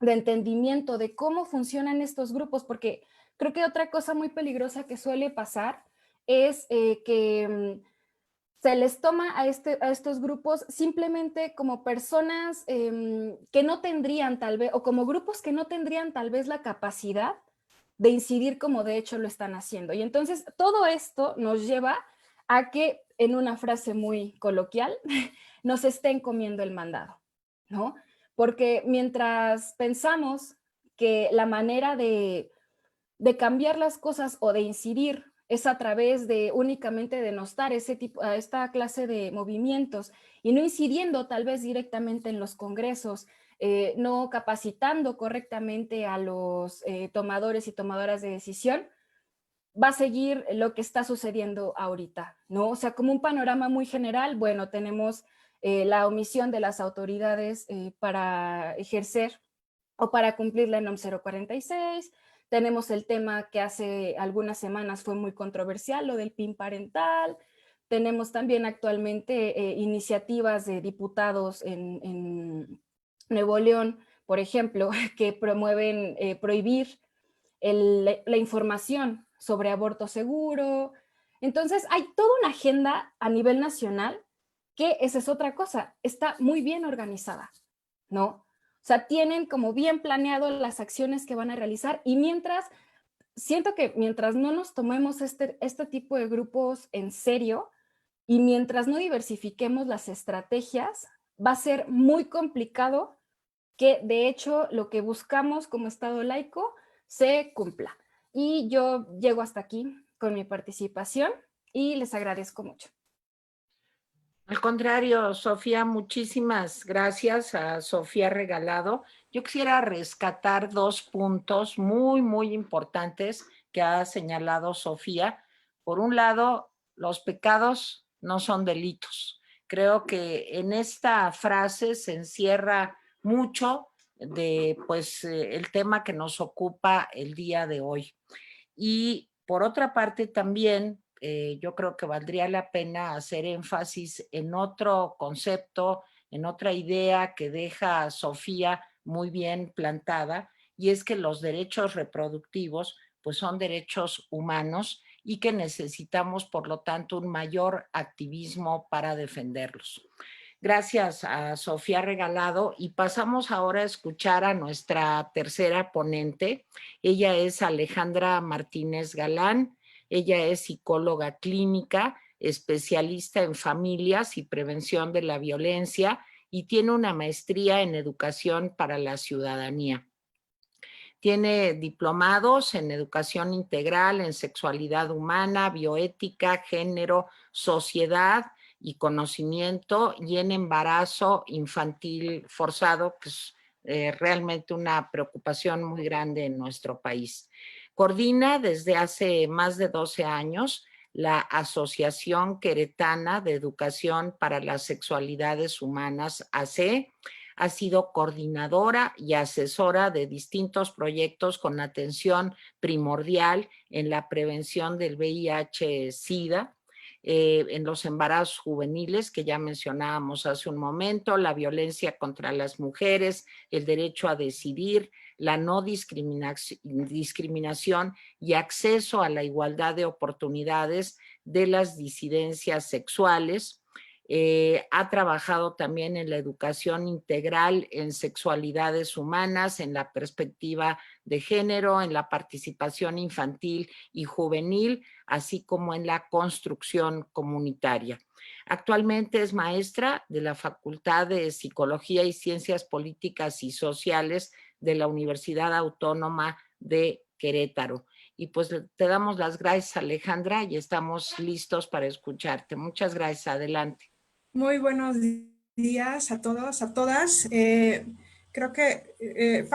de entendimiento de cómo funcionan estos grupos, porque creo que otra cosa muy peligrosa que suele pasar es que se les toma a estos grupos simplemente como personas que no tendrían tal vez, o como grupos que no tendrían tal vez la capacidad de incidir como de hecho lo están haciendo. Y entonces todo esto nos lleva a que, en una frase muy coloquial, nos estén comiendo el mandado, ¿no? Porque mientras pensamos que la manera de cambiar las cosas o de incidir es a través de únicamente denostar esta clase de movimientos y no incidiendo tal vez directamente en los congresos, no capacitando correctamente a los tomadores y tomadoras de decisión, va a seguir lo que está sucediendo ahorita, ¿no? O sea, como un panorama muy general, bueno, tenemos la omisión de las autoridades para ejercer o para cumplir la NOM 046, tenemos el tema que hace algunas semanas fue muy controversial, lo del PIN parental, tenemos también actualmente iniciativas de diputados en Nuevo León, por ejemplo, que promueven prohibir la información sobre aborto seguro. Entonces, hay toda una agenda a nivel nacional que esa es otra cosa, está muy bien organizada, ¿no? O sea, tienen como bien planeado las acciones que van a realizar y siento que mientras no nos tomemos este tipo de grupos en serio y mientras no diversifiquemos las estrategias, va a ser muy complicado que de hecho lo que buscamos como Estado laico se cumpla. Y yo llego hasta aquí con mi participación y les agradezco mucho. Al contrario, Sofía, muchísimas gracias a Sofía Regalado. Yo quisiera rescatar dos puntos muy, muy importantes que ha señalado Sofía. Por un lado, los pecados no son delitos. Creo que en esta frase se encierra mucho de pues el tema que nos ocupa el día de hoy. Y por otra parte también yo creo que valdría la pena hacer énfasis en otro concepto, en otra idea que deja Sofía muy bien plantada, y es que los derechos reproductivos pues son derechos humanos y que necesitamos, por lo tanto, un mayor activismo para defenderlos. Gracias a Sofía Regalado, y pasamos ahora a escuchar a nuestra tercera ponente. Ella es Alejandra Martínez Galán. Ella es psicóloga clínica, especialista en familias y prevención de la violencia y tiene una maestría en educación para la ciudadanía. Tiene diplomados en educación integral, en sexualidad humana, bioética, género, sociedad y conocimiento, y en embarazo infantil forzado, que es realmente una preocupación muy grande en nuestro país. Coordina desde hace más de 12 años la Asociación Queretana de Educación para las Sexualidades Humanas, AC. Ha sido coordinadora y asesora de distintos proyectos con atención primordial en la prevención del VIH-Sida, en los embarazos juveniles que ya mencionábamos hace un momento, la violencia contra las mujeres, el derecho a decidir, la no discriminación y acceso a la igualdad de oportunidades de las disidencias sexuales. Ha trabajado también en la educación integral en sexualidades humanas, en la perspectiva de género, en la participación infantil y juvenil, así como en la construcción comunitaria. Actualmente es maestra de la Facultad de Psicología y Ciencias Políticas y Sociales de la Universidad Autónoma de Querétaro. Y pues te damos las gracias, Alejandra, y estamos listos para escucharte. Muchas gracias. Adelante. Muy buenos días a todos, a todas. Creo que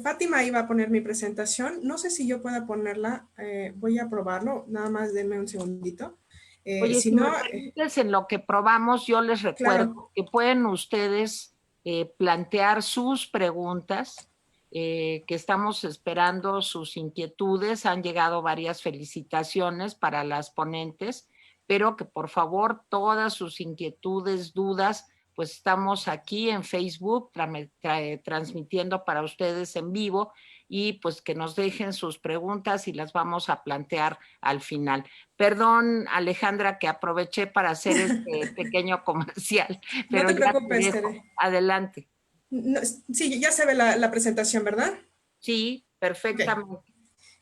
Fátima iba a poner mi presentación. No sé si yo pueda ponerla. Voy a probarlo. Nada más denme un segundito. Oye, Si si no, me permites, en lo que probamos, yo les recuerdo claro. que pueden ustedes plantear sus preguntas, que estamos esperando sus inquietudes. Han llegado varias felicitaciones para las ponentes, pero que por favor todas sus inquietudes, dudas, pues estamos aquí en Facebook transmitiendo para ustedes en vivo, y pues que nos dejen sus preguntas y las vamos a plantear al final. Perdón, Alejandra, que aproveché para hacer este pequeño comercial, No pero te ya te preocupes, dejo. Tere. Adelante. No, sí, ya se ve la presentación, ¿verdad? Sí, Okay. perfectamente.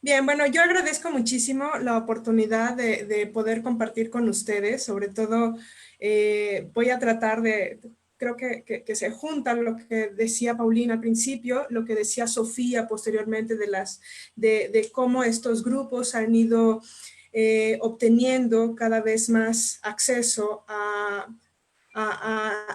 Bien, bueno, yo agradezco muchísimo la oportunidad de poder compartir con ustedes. Sobre todo, voy a tratar de, creo que se junta lo que decía Paulina al principio, lo que decía Sofía posteriormente de cómo estos grupos han ido obteniendo cada vez más acceso a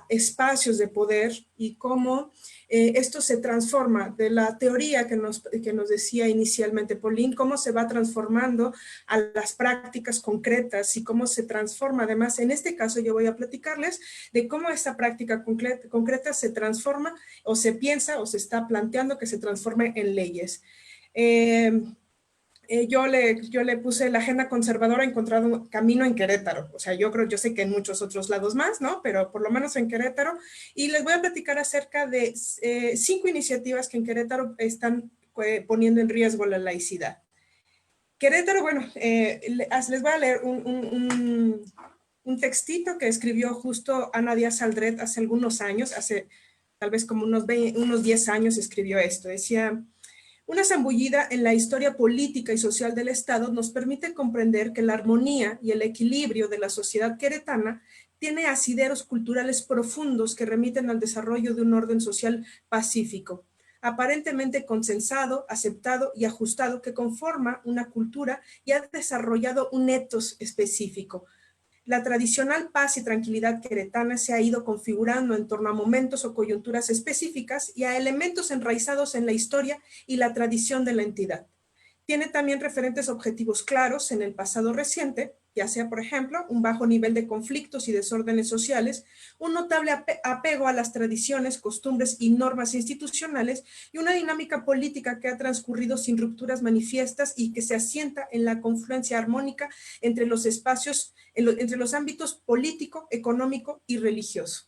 espacios de poder, y cómo esto se transforma de la teoría que nos decía inicialmente Pauline, cómo se va transformando a las prácticas concretas y cómo se transforma. Además, en este caso yo voy a platicarles de cómo esta práctica concreta se transforma, o se piensa o se está planteando que se transforme en leyes. Yo le puse la agenda conservadora, encontrado un camino en Querétaro. O sea, yo sé que en muchos otros lados más, ¿no? Pero por lo menos en Querétaro. Y les voy a platicar acerca de 5 iniciativas que en Querétaro están poniendo en riesgo la laicidad. Querétaro, bueno, les voy a leer un textito que escribió justo Ana Díaz Aldret hace algunos años, hace tal vez como unos 10 años escribió esto. Decía: una zambullida en la historia política y social del Estado nos permite comprender que la armonía y el equilibrio de la sociedad queretana tiene asideros culturales profundos que remiten al desarrollo de un orden social pacífico, aparentemente consensado, aceptado y ajustado, que conforma una cultura y ha desarrollado un etos específico. La tradicional paz y tranquilidad queretana se ha ido configurando en torno a momentos o coyunturas específicas y a elementos enraizados en la historia y la tradición de la entidad. Tiene también referentes objetivos claros en el pasado reciente, ya sea, por ejemplo, un bajo nivel de conflictos y desórdenes sociales, un notable apego a las tradiciones, costumbres y normas institucionales, y una dinámica política que ha transcurrido sin rupturas manifiestas y que se asienta en la confluencia armónica entre los espacios, entre los ámbitos político, económico y religioso.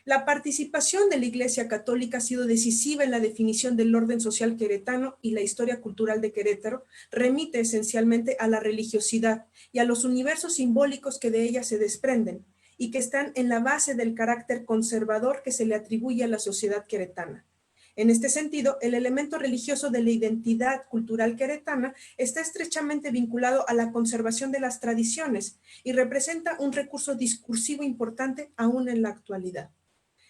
La participación de la Iglesia Católica ha sido decisiva en la definición del orden social queretano, y la historia cultural de Querétaro remite esencialmente a la religiosidad y a los universos simbólicos que de ella se desprenden y que están en la base del carácter conservador que se le atribuye a la sociedad queretana. En este sentido, el elemento religioso de la identidad cultural queretana está estrechamente vinculado a la conservación de las tradiciones y representa un recurso discursivo importante aún en la actualidad.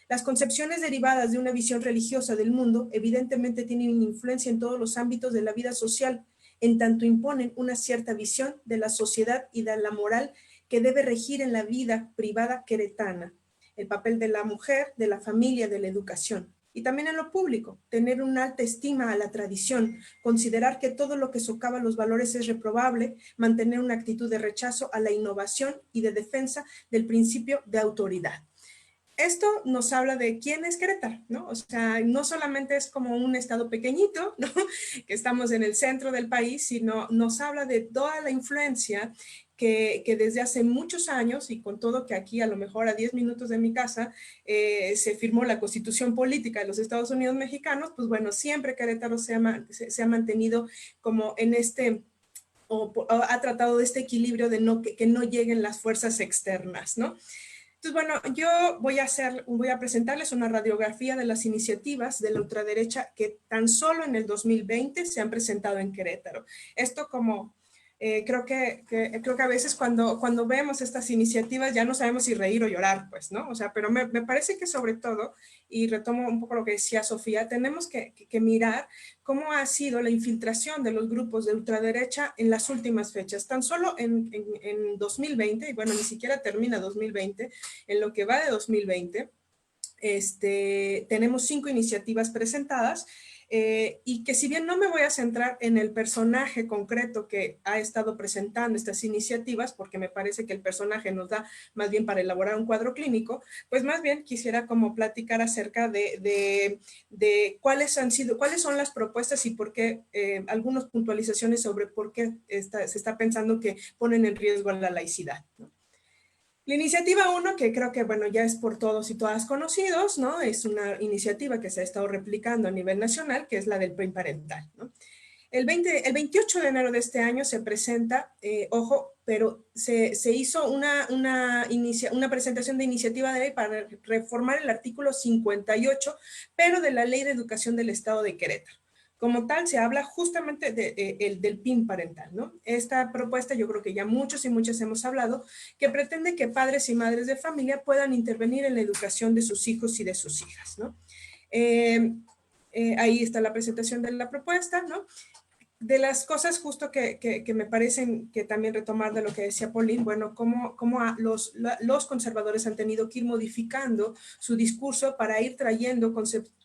Las concepciones derivadas de una visión religiosa del mundo evidentemente tienen una influencia en todos los ámbitos de la vida social, en tanto imponen una cierta visión de la sociedad y de la moral que debe regir en la vida privada queretana, el papel de la mujer, de la familia, de la educación. Y también en lo público, tener una alta estima a la tradición, considerar que todo lo que socava los valores es reprobable, mantener una actitud de rechazo a la innovación y de defensa del principio de autoridad. Esto nos habla de quién es Querétaro, ¿no? O sea, no solamente es como un estado pequeñito, ¿no? Que estamos en el centro del país, sino nos habla de toda la influencia que desde hace muchos años, y con todo que aquí a lo mejor a 10 minutos de mi casa se firmó la Constitución Política de los Estados Unidos Mexicanos, pues bueno, siempre Querétaro se ha mantenido como en este, o ha tratado de este equilibrio de que no lleguen las fuerzas externas, ¿no? Entonces, bueno, yo voy a presentarles una radiografía de las iniciativas de la ultraderecha que tan solo en el 2020 se han presentado en Querétaro. Esto como, creo que a veces cuando vemos estas iniciativas ya no sabemos si reír o llorar, pues, ¿no? O sea, pero me parece que sobre todo, y retomo un poco lo que decía Sofía, tenemos que mirar cómo ha sido la infiltración de los grupos de ultraderecha en las últimas fechas. Tan solo en 2020, y bueno, ni siquiera termina 2020, en lo que va de 2020, tenemos 5 iniciativas presentadas, y que si bien no me voy a centrar en el personaje concreto que ha estado presentando estas iniciativas, porque me parece que el personaje nos da más bien para elaborar un cuadro clínico, pues más bien quisiera como platicar acerca de cuáles son las propuestas y por qué, algunas puntualizaciones sobre por qué se está pensando que ponen en riesgo a la laicidad, ¿no? La iniciativa 1, que creo que, bueno, ya es por todos y todas conocidos, ¿no? Es una iniciativa que se ha estado replicando a nivel nacional, que es la del PRIM parental, ¿no? El 28 de enero de este año se presenta, ojo, pero se hizo una presentación de iniciativa de ley para reformar el artículo 58, pero de la Ley de Educación del Estado de Querétaro. Como tal, se habla justamente del PIN parental, ¿no? Esta propuesta, yo creo que ya muchos y muchas hemos hablado, que pretende que padres y madres de familia puedan intervenir en la educación de sus hijos y de sus hijas, ¿no? Ahí está la presentación de la propuesta, ¿no? De las cosas justo que me parecen que también retomar de lo que decía Pauline, bueno, cómo los conservadores han tenido que ir modificando su discurso para ir trayendo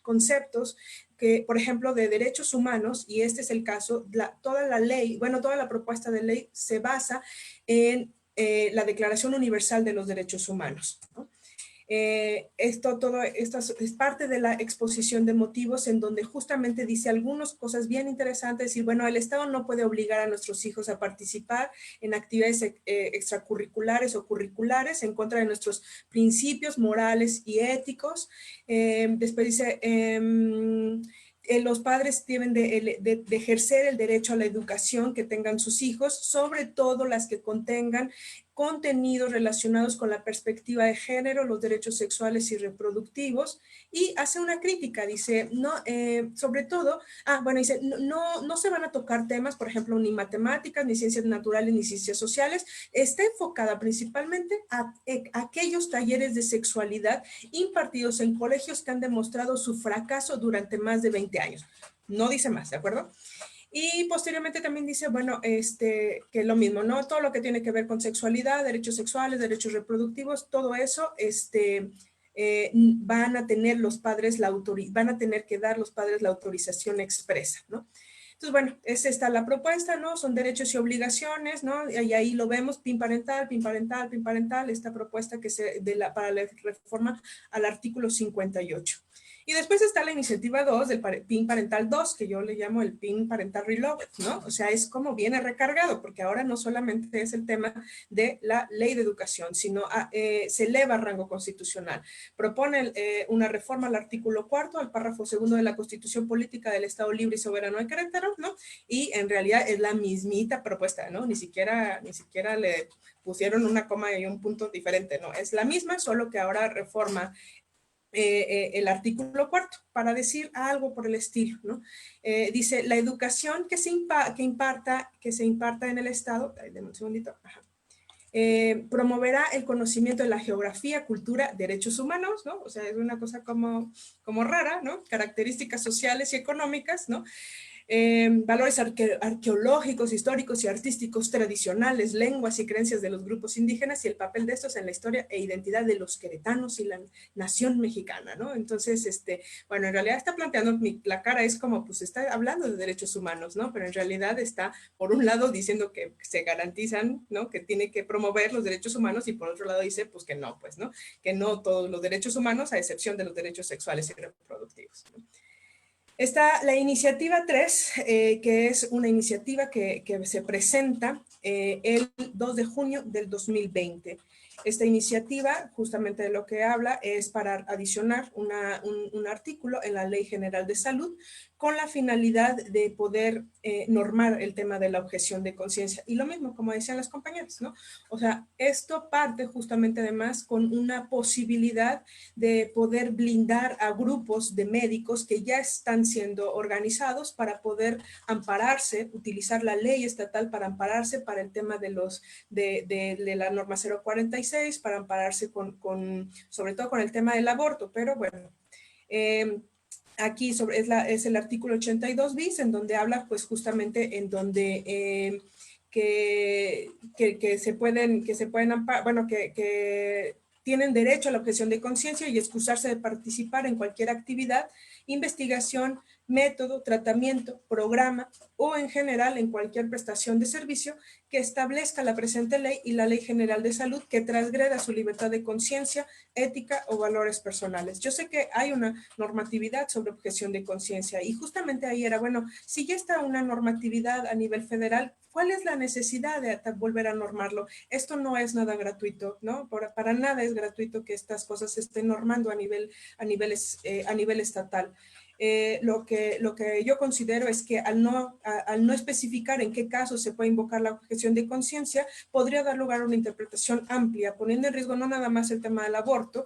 conceptos que, por ejemplo, de derechos humanos, y este es el caso, toda la ley, bueno, toda la propuesta de ley se basa en la Declaración Universal de los Derechos Humanos, ¿no? Todo esto es parte de la exposición de motivos en donde justamente dice algunas cosas bien interesantes, decir, bueno, el Estado no puede obligar a nuestros hijos a participar en actividades extracurriculares o curriculares en contra de nuestros principios morales y éticos. Después dice, los padres deben de ejercer el derecho a la educación que tengan sus hijos, sobre todo las que contengan contenidos relacionados con la perspectiva de género, los derechos sexuales y reproductivos, y hace una crítica, dice, no, sobre todo, dice, no se van a tocar temas, por ejemplo, ni matemáticas, ni ciencias naturales, ni ciencias sociales, está enfocada principalmente a aquellos talleres de sexualidad impartidos en colegios que han demostrado su fracaso durante más de 20 años. No dice más, ¿de acuerdo? Y posteriormente también dice, bueno, que lo mismo, ¿no? Todo lo que tiene que ver con sexualidad, derechos sexuales, derechos reproductivos, todo eso, van a tener los padres van a tener que dar los padres la autorización expresa, ¿no? Entonces, bueno, esa está la propuesta, ¿no? Son derechos y obligaciones, ¿no? Y ahí lo vemos, PIN parental, esta propuesta para la reforma al artículo 58. Y después está la iniciativa 2 del PIN parental 2, que yo le llamo el PIN parental reloaded, ¿no? O sea, es como viene recargado, porque ahora no solamente es el tema de la ley de educación, sino se eleva a rango constitucional. Propone una reforma al artículo 4, al párrafo 2 de la Constitución Política del Estado Libre y Soberano de Querétaro, ¿no? Y en realidad es la mismita propuesta, ¿no? Ni siquiera le pusieron una coma y un punto diferente, ¿no? Es la misma, solo que ahora reforma el artículo 4, para decir algo por el estilo, ¿no? Dice, la educación que se imparta en el Estado, denme un segundito, promoverá el conocimiento de la geografía, cultura, derechos humanos, ¿no? O sea, es una cosa como rara, ¿no? Características sociales y económicas, ¿no? Valores arqueológicos, históricos y artísticos tradicionales, lenguas y creencias de los grupos indígenas y el papel de estos en la historia e identidad de los queretanos y la nación mexicana, ¿no? Entonces, bueno, en realidad está planteando, la cara es como, pues está hablando de derechos humanos, ¿no? Pero en realidad está, por un lado, diciendo que se garantizan, ¿no? Que tiene que promover los derechos humanos y por otro lado dice, pues que no, pues, ¿no? Que no todos los derechos humanos, a excepción de los derechos sexuales y reproductivos, ¿no? Está la iniciativa 3, que es una iniciativa que se presenta el 2 de junio del 2020. Esta iniciativa, justamente de lo que habla, es para adicionar un artículo en la Ley General de Salud con la finalidad de poder normar el tema de la objeción de conciencia. Y lo mismo, como decían las compañeras, ¿no? O sea, esto parte justamente además con una posibilidad de poder blindar a grupos de médicos que ya están siendo organizados para poder ampararse, utilizar la ley estatal para ampararse para el tema de la norma 046, para ampararse sobre todo con el tema del aborto, pero bueno, aquí es el artículo 82 bis, en donde habla pues justamente en donde que se pueden bueno, que tienen derecho a la objeción de conciencia y excusarse de participar en cualquier actividad, investigación, método, tratamiento, programa o en general en cualquier prestación de servicio que establezca la presente ley y la Ley General de Salud que transgreda su libertad de conciencia, ética o valores personales. Yo sé que hay una normatividad sobre objeción de conciencia y justamente ahí era, bueno, si ya está una normatividad a nivel federal, ¿cuál es la necesidad de volver a normarlo? Esto no es nada gratuito, ¿no? Para nada es gratuito que estas cosas se estén normando a nivel estatal. Lo que yo considero es que al no especificar en qué casos se puede invocar la objeción de conciencia, podría dar lugar a una interpretación amplia, poniendo en riesgo no nada más el tema del aborto,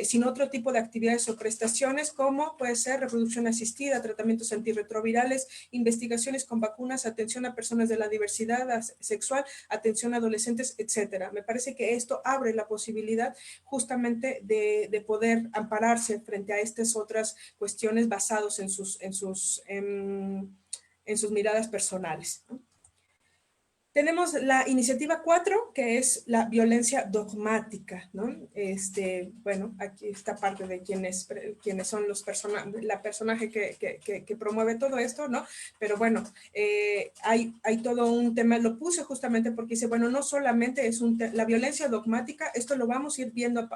sino otro tipo de actividades o prestaciones como puede ser reproducción asistida, tratamientos antirretrovirales, investigaciones con vacunas, atención a personas de la diversidad sexual, atención a adolescentes, etcétera. Me parece que esto abre la posibilidad justamente de poder ampararse frente a estas otras cuestiones basados en sus miradas personales, ¿no? Tenemos la iniciativa 4, que es la violencia dogmática, ¿no? Bueno, aquí está parte de quienes son la personaje que promueve todo esto, ¿no? Pero bueno, hay todo un tema, lo puse justamente porque dice, bueno, no solamente es la violencia dogmática, esto lo vamos a ir viendo,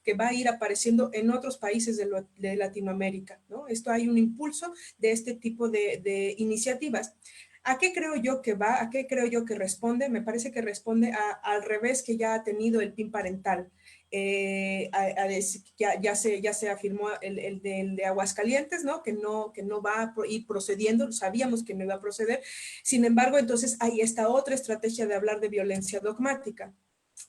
que va a ir apareciendo en otros países de Latinoamérica, ¿no? Esto hay un impulso de este tipo de iniciativas. ¿A qué creo yo que va? ¿A qué creo yo que responde? Me parece que responde al revés que ya ha tenido el PIN parental. Ya se afirmó el de Aguascalientes, ¿no? Que no va a ir procediendo, sabíamos que no iba a proceder. Sin embargo, entonces hay esta otra estrategia de hablar de violencia dogmática.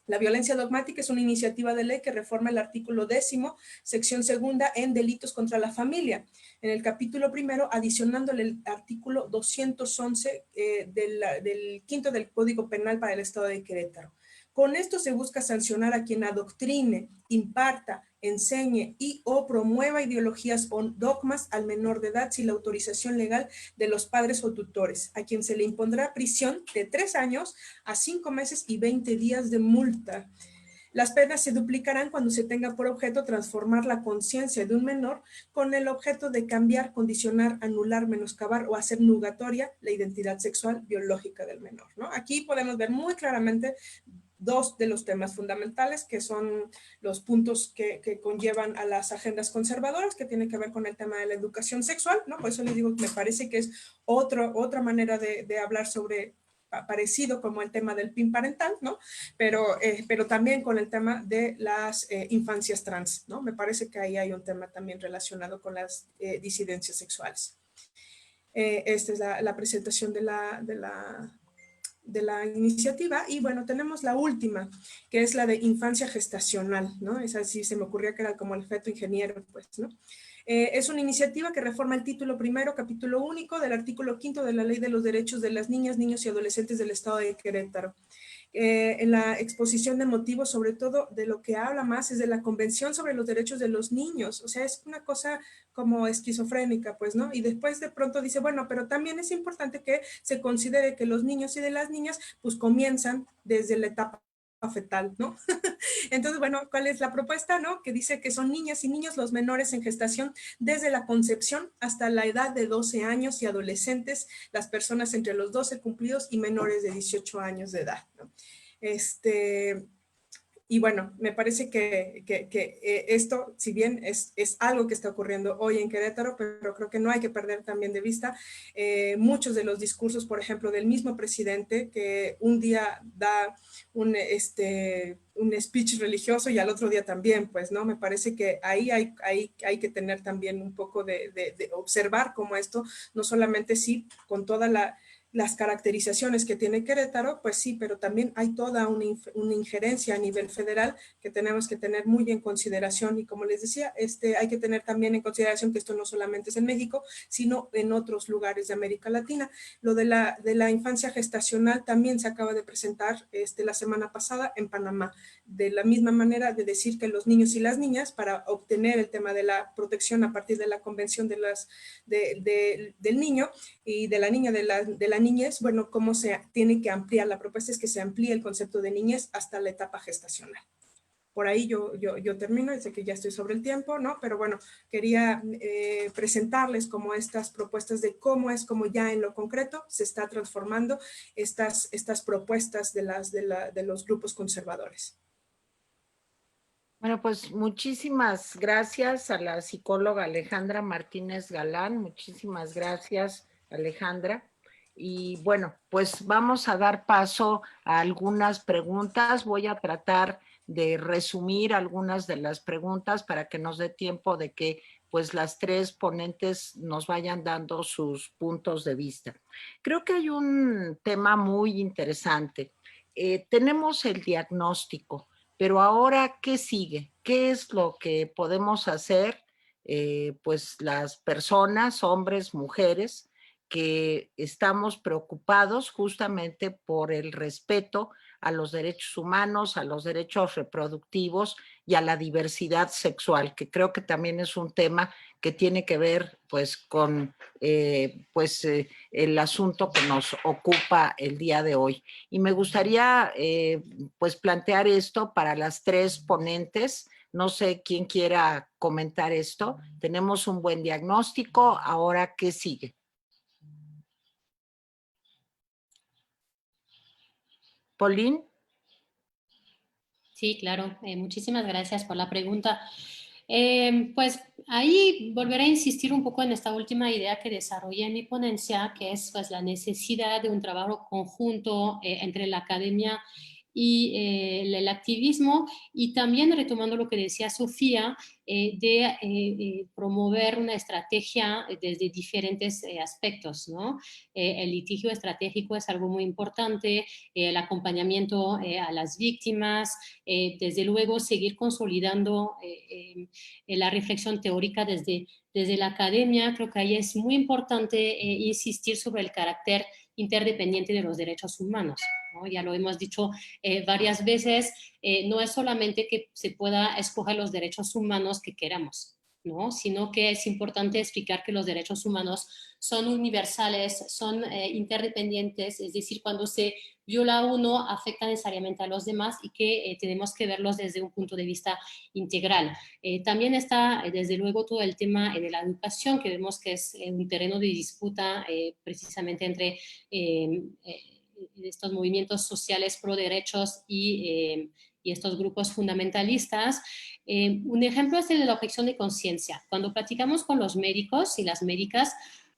La violencia dogmática es una iniciativa de ley que reforma el artículo 10º, sección 2ª, en delitos contra la familia. En el capítulo 1, adicionándole el artículo 211 del 5º del Código Penal para el Estado de Querétaro. Con esto se busca sancionar a quien adoctrine, imparta, enseñe y o promueva ideologías o dogmas al menor de edad sin la autorización legal de los padres o tutores, a quien se le impondrá prisión de 3 años a 5 meses y 20 días de multa. Las penas se duplicarán cuando se tenga por objeto transformar la conciencia de un menor con el objeto de cambiar, condicionar, anular, menoscabar o hacer nugatoria la identidad sexual biológica del menor, ¿no? Aquí podemos ver muy claramente dos de los temas fundamentales, que son los puntos que conllevan a las agendas conservadoras, que tienen que ver con el tema de la educación sexual, ¿no? Por eso les digo que me parece que es otra manera de hablar sobre, parecido como el tema del PIN parental, ¿no? Pero también con el tema de las infancias trans, ¿no? Me parece que ahí hay un tema también relacionado con las disidencias sexuales. Esta es la presentación de la iniciativa. Y bueno, tenemos la última, que es la de infancia gestacional, ¿no? Esa sí se me ocurría que era como el feto ingeniero, pues, ¿no? Es una iniciativa que reforma el título primero, capítulo único del artículo 5 de la Ley de los Derechos de las Niñas, Niños y Adolescentes del Estado de Querétaro. En la exposición de motivos, sobre todo, de lo que habla más es de la Convención sobre los Derechos de los Niños. O sea, es una cosa como esquizofrénica, pues, ¿no? Y después de pronto dice, bueno, pero también es importante que se considere que los niños y de las niñas, pues, comienzan desde la etapa fetal, ¿no? Entonces, bueno, ¿cuál es la propuesta, no? Que dice que son niñas y niños los menores en gestación desde la concepción hasta la edad de 12 años y adolescentes, las personas entre los 12 cumplidos y menores de 18 años de edad, ¿no? Y bueno, me parece que esto, si bien es algo que está ocurriendo hoy en Querétaro, pero creo que no hay que perder también de vista muchos de los discursos, por ejemplo, del mismo presidente, que un día da un speech religioso y al otro día también, pues, ¿no? Me parece que ahí hay que tener también un poco de observar cómo esto, no solamente sí, con toda las caracterizaciones que tiene Querétaro, pues sí, pero también hay toda una injerencia a nivel federal que tenemos que tener muy en consideración. Y como les decía, hay que tener también en consideración que esto no solamente es en México, sino en otros lugares de América Latina. Lo de la infancia gestacional también se acaba de presentar la semana pasada en Panamá. De la misma manera de decir que los niños y las niñas, para obtener el tema de la protección a partir de la Convención del Niño y de la niña, de la niñez, bueno, cómo se tiene que ampliar. La propuesta es que se amplíe el concepto de niñez hasta la etapa gestacional. Por ahí yo termino, sé que ya estoy sobre el tiempo, ¿no? Pero bueno, quería presentarles como estas propuestas de cómo ya en lo concreto se está transformando estas propuestas de los grupos conservadores. Bueno, pues muchísimas gracias a la psicóloga Alejandra Martínez Galán. Muchísimas gracias, Alejandra. Y bueno, pues vamos a dar paso a algunas preguntas. Voy a tratar de resumir algunas de las preguntas para que nos dé tiempo de que pues las tres ponentes nos vayan dando sus puntos de vista. Creo que hay un tema muy interesante. Tenemos el diagnóstico. Pero ahora, ¿qué sigue? ¿Qué es lo que podemos hacer? Pues las personas, hombres, mujeres, que estamos preocupados justamente por el respeto a los derechos humanos, a los derechos reproductivos y a la diversidad sexual, que creo que también es un tema que tiene que ver pues con el asunto que nos ocupa el día de hoy. Y me gustaría pues plantear esto para las tres ponentes. No sé quién quiera comentar esto. Tenemos un buen diagnóstico. Ahora, ¿qué sigue? Pauline. Sí, claro. Muchísimas gracias por la pregunta. Pues ahí volveré a insistir un poco en esta última idea que desarrollé en mi ponencia, que es pues, la necesidad de un trabajo conjunto entre la academia y el activismo, y también retomando lo que decía Sofía, de promover una estrategia desde diferentes aspectos, ¿no? El litigio estratégico es algo muy importante, el acompañamiento a las víctimas, desde luego seguir consolidando la reflexión teórica desde la academia. Creo que ahí es muy importante insistir sobre el carácter interdependiente de los derechos humanos, ¿no? Ya lo hemos dicho varias veces, no es solamente que se pueda escoger los derechos humanos que queramos, ¿no? Sino que es importante explicar que los derechos humanos son universales, son interdependientes, es decir, cuando se viola uno afecta necesariamente a los demás y que tenemos que verlos desde un punto de vista integral. También está, desde luego, todo el tema de la educación, que vemos que es un terreno de disputa precisamente entre estos movimientos sociales pro derechos y estos grupos fundamentalistas. Un ejemplo es el de la objeción de conciencia. Cuando platicamos con los médicos y las médicas,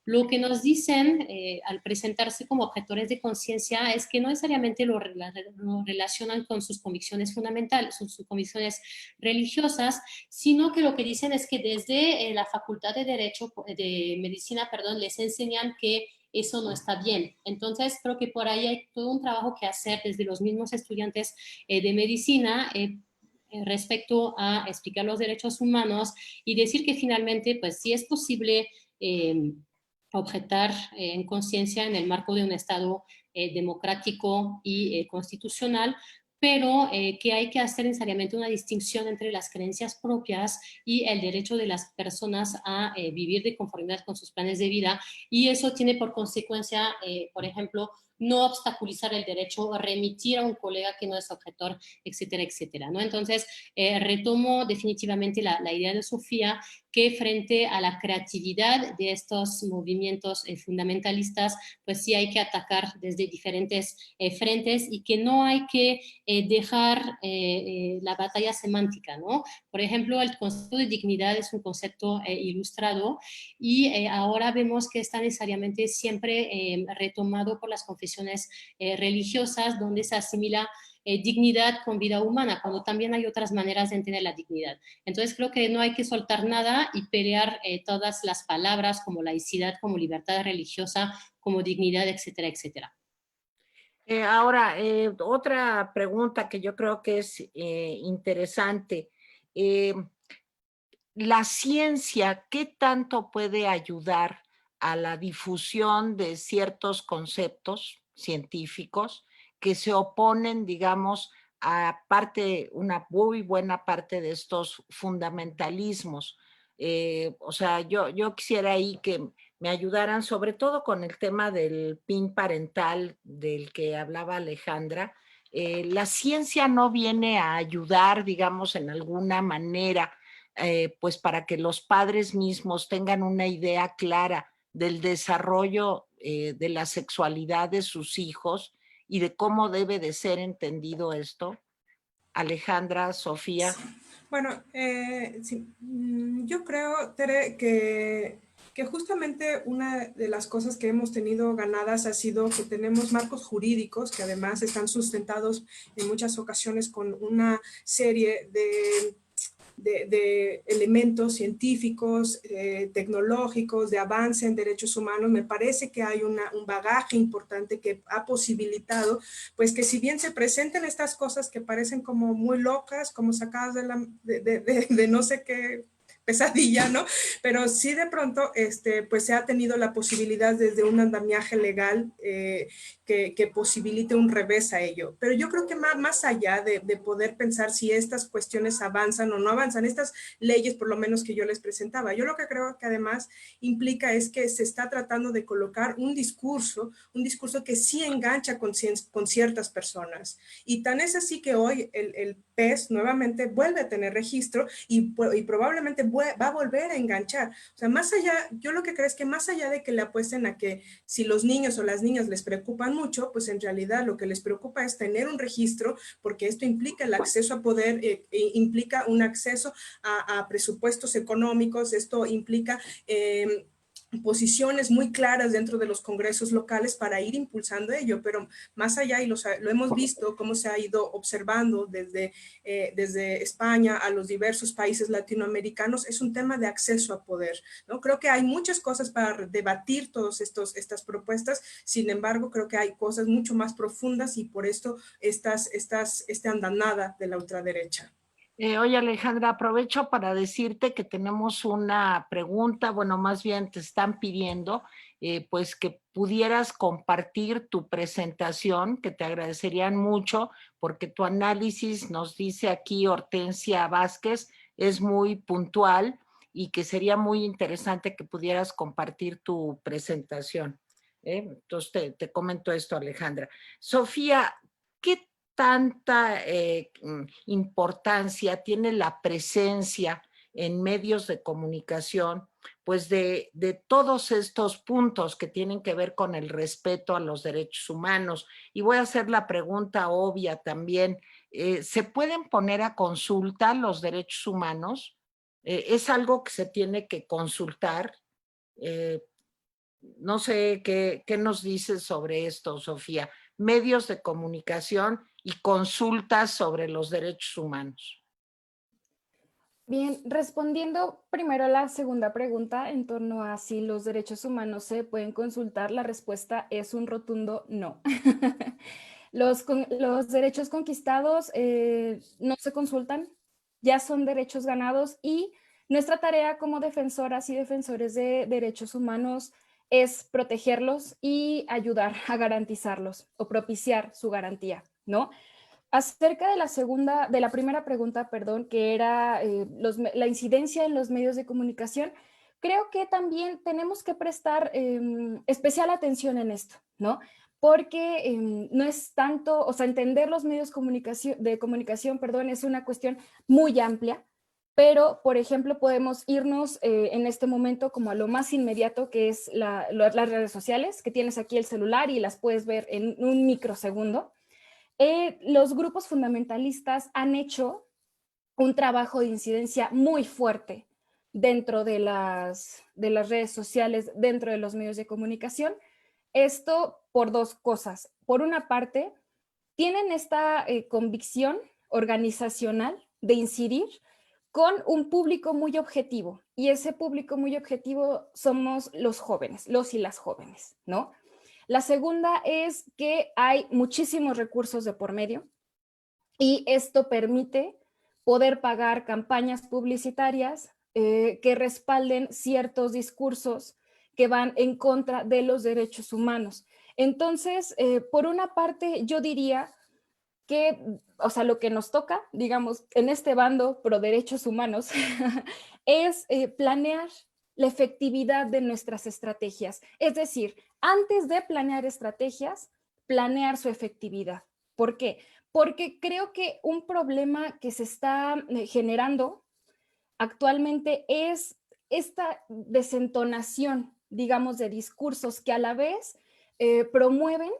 lo que nos dicen al presentarse como objetores de conciencia es que no necesariamente lo relacionan con sus convicciones fundamentales, sus convicciones religiosas, sino que lo que dicen es que desde la Facultad de Derecho, de Medicina, perdón, les enseñan que eso no está bien. Entonces, creo que por ahí hay todo un trabajo que hacer desde los mismos estudiantes de medicina respecto a explicar los derechos humanos y decir que finalmente, pues sí es posible objetar en conciencia en el marco de un Estado democrático y constitucional, pero que hay que hacer necesariamente una distinción entre las creencias propias y el derecho de las personas a vivir de conformidad con sus planes de vida, y eso tiene por consecuencia, por ejemplo, no obstaculizar el derecho a remitir a un colega que no es objetor, etcétera, etcétera, ¿no? Entonces, retomo definitivamente la idea de Sofía, que frente a la creatividad de estos movimientos fundamentalistas, pues sí hay que atacar desde diferentes frentes y que no hay que dejar la batalla semántica, ¿no? Por ejemplo, el concepto de dignidad es un concepto ilustrado y ahora vemos que está necesariamente siempre retomado por las confesiones religiosas, donde se asimila dignidad con vida humana, cuando también hay otras maneras de entender la dignidad. Entonces creo que no hay que soltar nada y pelear todas las palabras como laicidad, como libertad religiosa, como dignidad, etcétera, etcétera. Ahora, otra pregunta que yo creo que es interesante. La ciencia, ¿qué tanto puede ayudar a la difusión de ciertos conceptos científicos que se oponen, digamos, a una muy buena parte de estos fundamentalismos? O sea, yo quisiera ahí que me ayudaran, sobre todo con el tema del PIN parental del que hablaba Alejandra. La ciencia no viene a ayudar, digamos, en alguna manera, pues para que los padres mismos tengan una idea clara del desarrollo de la sexualidad de sus hijos y de cómo debe de ser entendido esto. Alejandra, Sofía. Sí. Bueno, sí, yo creo, Tere, que justamente una de las cosas que hemos tenido ganadas ha sido que tenemos marcos jurídicos que además están sustentados en muchas ocasiones con una serie de elementos científicos, tecnológicos, de avance en derechos humanos. Me parece que hay un bagaje importante que ha posibilitado, pues que si bien se presenten estas cosas que parecen como muy locas, como sacadas de no sé qué pesadilla, ¿no? Pero sí de pronto, pues se ha tenido la posibilidad desde un andamiaje legal que posibilite un revés a ello. Pero yo creo que más allá de poder pensar si estas cuestiones avanzan o no avanzan, estas leyes por lo menos que yo les presentaba, yo lo que creo que además implica es que se está tratando de colocar un discurso que sí engancha con ciertas personas. Y tan es así que hoy el PES nuevamente vuelve a tener registro y probablemente va a volver a enganchar. O sea, más allá, yo lo que creo es que más allá de que le apuesten a que si los niños o las niñas les preocupan mucho, pues en realidad lo que les preocupa es tener un registro, porque esto implica el acceso a poder, implica un acceso a presupuestos económicos, esto implica posiciones muy claras dentro de los congresos locales para ir impulsando ello, pero más allá, y lo hemos visto cómo se ha ido observando desde España a los diversos países latinoamericanos, es un tema de acceso a poder, ¿no? Creo que hay muchas cosas para debatir todas estas propuestas, sin embargo, creo que hay cosas mucho más profundas y por esto esta andanada de la ultraderecha. Oye, Alejandra, aprovecho para decirte que tenemos una pregunta, bueno, más bien te están pidiendo, pues que pudieras compartir tu presentación, que te agradecerían mucho, porque tu análisis, nos dice aquí Hortensia Vázquez, es muy puntual y que sería muy interesante que pudieras compartir tu presentación. Entonces te comento esto, Alejandra. Sofía, ¿qué tanta importancia tiene la presencia en medios de comunicación, pues de todos estos puntos que tienen que ver con el respeto a los derechos humanos? Y voy a hacer la pregunta obvia también, ¿se pueden poner a consulta los derechos humanos? ¿Es algo que se tiene que consultar? No sé qué nos dices sobre esto, Sofía. Medios de comunicación y consultas sobre los derechos humanos. Bien, respondiendo primero a la segunda pregunta en torno a si los derechos humanos se pueden consultar, la respuesta es un rotundo no. Los derechos conquistados no se consultan, ya son derechos ganados y nuestra tarea como defensoras y defensores de derechos humanos es protegerlos y ayudar a garantizarlos o propiciar su garantía, ¿no? Acerca de la primera pregunta, perdón, que era la incidencia en los medios de comunicación, creo que también tenemos que prestar especial atención en esto, ¿no? Porque no es tanto, o sea, entender los medios de comunicación, perdón, es una cuestión muy amplia, pero, por ejemplo, podemos irnos en este momento como a lo más inmediato, que es las redes sociales, que tienes aquí el celular y las puedes ver en un microsegundo. Los grupos fundamentalistas han hecho un trabajo de incidencia muy fuerte dentro de las redes sociales, dentro de los medios de comunicación. Esto por dos cosas. Por una parte, tienen esta convicción organizacional de incidir con un público muy objetivo, y ese público muy objetivo somos los jóvenes, los y las jóvenes, ¿no? La segunda es que hay muchísimos recursos de por medio y esto permite poder pagar campañas publicitarias que respalden ciertos discursos que van en contra de los derechos humanos. Entonces, por una parte, yo diría que, o sea, lo que nos toca, digamos, en este bando pro derechos humanos, es planear la efectividad de nuestras estrategias. Es decir, antes de planear estrategias, planear su efectividad. ¿Por qué? Porque creo que un problema que se está generando actualmente es esta desentonación, digamos, de discursos que a la vez promueven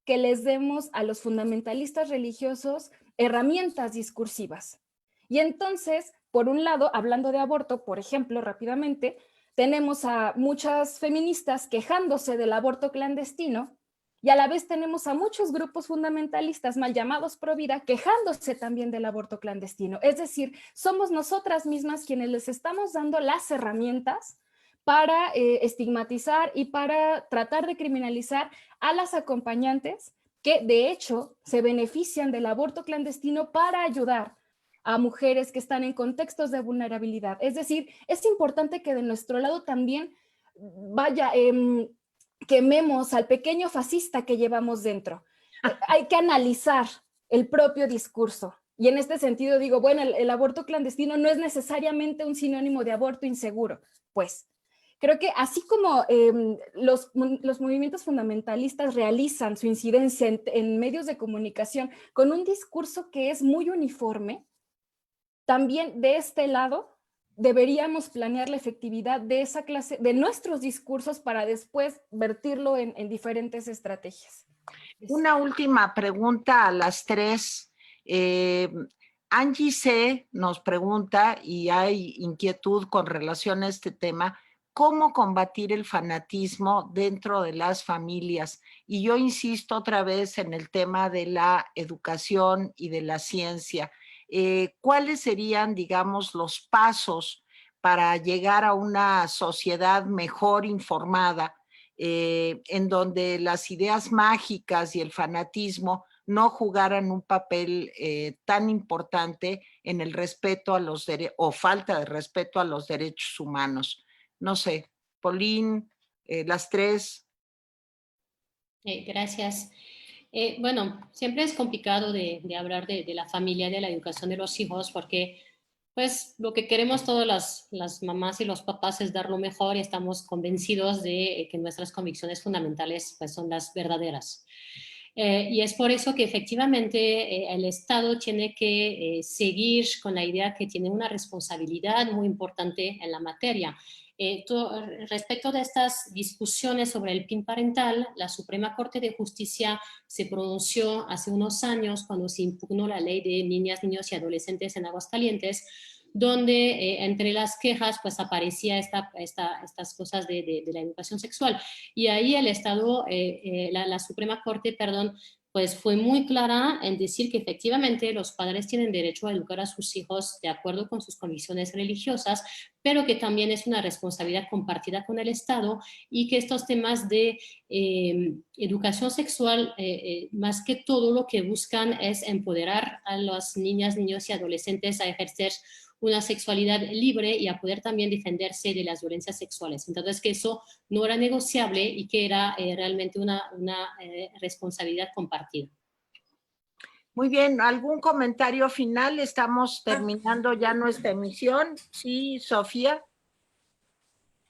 que les demos a los fundamentalistas religiosos herramientas discursivas. Y entonces, por un lado, hablando de aborto, por ejemplo, rápidamente, tenemos a muchas feministas quejándose del aborto clandestino y a la vez tenemos a muchos grupos fundamentalistas mal llamados pro vida quejándose también del aborto clandestino. Es decir, somos nosotras mismas quienes les estamos dando las herramientas para estigmatizar y para tratar de criminalizar a las acompañantes que de hecho se benefician del aborto clandestino para ayudar a mujeres que están en contextos de vulnerabilidad. Es decir, es importante que de nuestro lado también quememos al pequeño fascista que llevamos dentro. Hay que analizar el propio discurso. Y en este sentido digo, bueno, el aborto clandestino no es necesariamente un sinónimo de aborto inseguro. Pues creo que así como los movimientos fundamentalistas realizan su incidencia en medios de comunicación con un discurso que es muy uniforme, también de este lado deberíamos planear la efectividad de esa clase, de nuestros discursos para después vertirlo en diferentes estrategias. Una última pregunta a las tres. Angie C. nos pregunta, y hay inquietud con relación a este tema, ¿cómo combatir el fanatismo dentro de las familias? Y yo insisto otra vez en el tema de la educación y de la ciencia. ¿Cuáles serían, digamos, los pasos para llegar a una sociedad mejor informada, en donde las ideas mágicas y el fanatismo no jugaran un papel tan importante en el respeto a los o falta de respeto a los derechos humanos? No sé, Pauline, las tres. Gracias. Bueno, siempre es complicado de hablar de la familia, de la educación de los hijos, porque pues lo que queremos todas las mamás y los papás es dar lo mejor y estamos convencidos de que nuestras convicciones fundamentales pues, son las verdaderas. Y es por eso que efectivamente el Estado tiene que seguir con la idea que tiene una responsabilidad muy importante en la materia. Respecto de estas discusiones sobre el PIN parental, la Suprema Corte de Justicia se pronunció hace unos años cuando se impugnó la ley de niñas, niños y adolescentes en Aguascalientes, donde entre las quejas pues aparecía estas cosas de la educación sexual. Y ahí el Estado, la Suprema Corte, perdón, pues fue muy clara en decir que efectivamente los padres tienen derecho a educar a sus hijos de acuerdo con sus convicciones religiosas, pero que también es una responsabilidad compartida con el Estado y que estos temas de educación sexual, más que todo lo que buscan es empoderar a las niñas, niños y adolescentes a ejercer una sexualidad libre y a poder también defenderse de las violencias sexuales. Entonces, que eso no era negociable y que era realmente una responsabilidad compartida. Muy bien, ¿algún comentario final? Estamos terminando ya nuestra emisión. Sí, Sofía.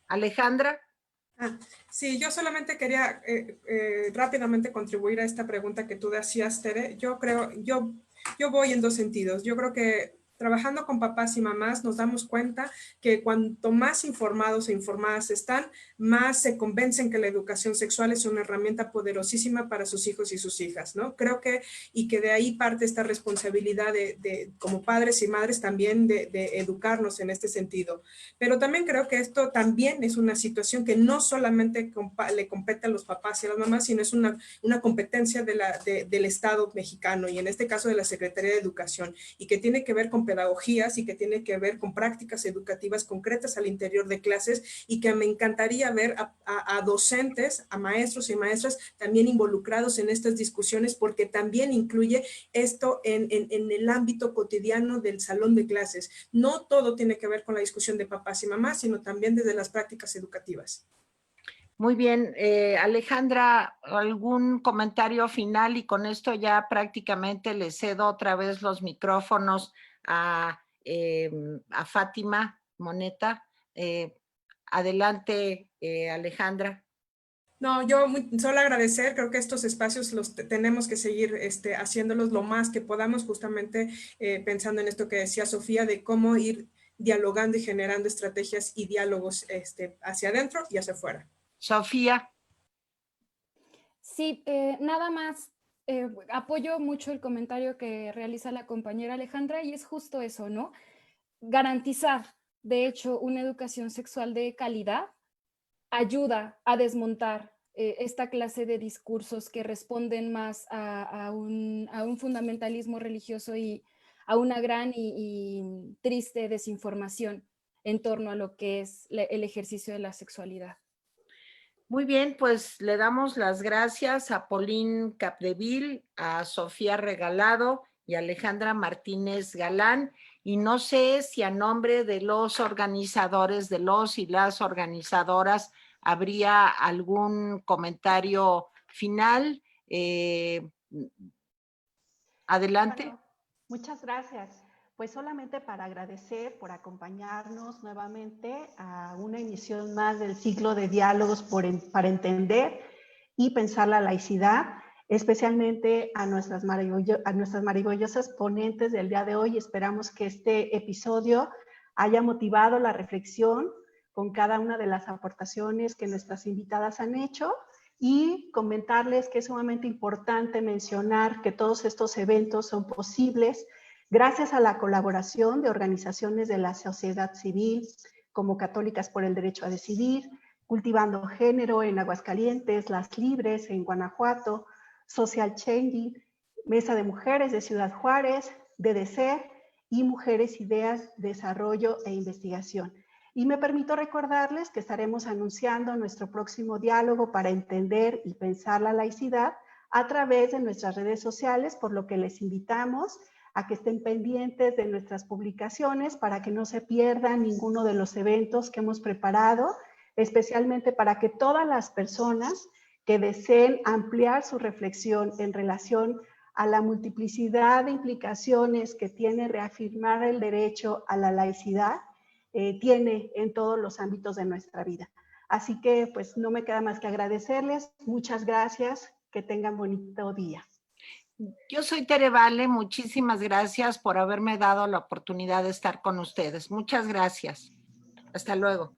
Alejandra. Sí, yo solamente quería rápidamente contribuir a esta pregunta que tú hacías, Tere. Yo voy en dos sentidos. Yo creo que trabajando con papás y mamás nos damos cuenta que cuanto más informados e informadas están, más se convencen que la educación sexual es una herramienta poderosísima para sus hijos y sus hijas, ¿no? Creo que, y que de ahí parte esta responsabilidad como padres y madres también de educarnos en este sentido. Pero también creo que esto también es una situación que no solamente le compete a los papás y a las mamás, sino es una competencia del Estado mexicano y en este caso de la Secretaría de Educación, y que tiene que ver con pedagogías y que tiene que ver con prácticas educativas concretas al interior de clases, y que me encantaría ver a docentes, a maestros y maestras también involucrados en estas discusiones, porque también incluye esto en el ámbito cotidiano del salón de clases. No todo tiene que ver con la discusión de papás y mamás, sino también desde las prácticas educativas. Muy bien, Alejandra, ¿algún comentario final? Y con esto ya prácticamente le cedo otra vez los micrófonos a Fátima Moneta. Adelante, Alejandra. No, yo solo agradecer, creo que estos espacios los tenemos que seguir haciéndolos lo más que podamos, justamente pensando en esto que decía Sofía, de cómo ir dialogando y generando estrategias y diálogos hacia adentro y hacia afuera. Sofía. Sí, nada más, apoyo mucho el comentario que realiza la compañera Alejandra y es justo eso, ¿no? Garantizar, de hecho, una educación sexual de calidad ayuda a desmontar esta clase de discursos que responden más a un fundamentalismo religioso y a una gran y triste desinformación en torno a lo que es el ejercicio de la sexualidad. Muy bien, pues le damos las gracias a Pauline Capdeville, a Sofía Regalado y a Alejandra Martínez Galán. Y no sé si a nombre de los organizadores, de los y las organizadoras, habría algún comentario final. Adelante. Bueno, muchas gracias. Pues solamente para agradecer por acompañarnos nuevamente a una emisión más del ciclo de diálogos para entender y pensar la laicidad, especialmente a nuestras maravillosas ponentes del día de hoy. Esperamos que este episodio haya motivado la reflexión con cada una de las aportaciones que nuestras invitadas han hecho, y comentarles que es sumamente importante mencionar que todos estos eventos son posibles gracias a la colaboración de organizaciones de la sociedad civil, como Católicas por el Derecho a Decidir, Cultivando Género en Aguascalientes, Las Libres en Guanajuato, Social Changing, Mesa de Mujeres de Ciudad Juárez, DDC y Mujeres, Ideas, Desarrollo e Investigación. Y me permito recordarles que estaremos anunciando nuestro próximo diálogo para entender y pensar la laicidad a través de nuestras redes sociales, por lo que les invitamos a que estén pendientes de nuestras publicaciones para que no se pierdan ninguno de los eventos que hemos preparado, especialmente para que todas las personas que deseen ampliar su reflexión en relación a la multiplicidad de implicaciones que tiene reafirmar el derecho a la laicidad, tiene en todos los ámbitos de nuestra vida. Así que pues no me queda más que agradecerles. Muchas gracias. Que tengan bonito día. Yo soy Tere Vale. Muchísimas gracias por haberme dado la oportunidad de estar con ustedes. Muchas gracias. Hasta luego.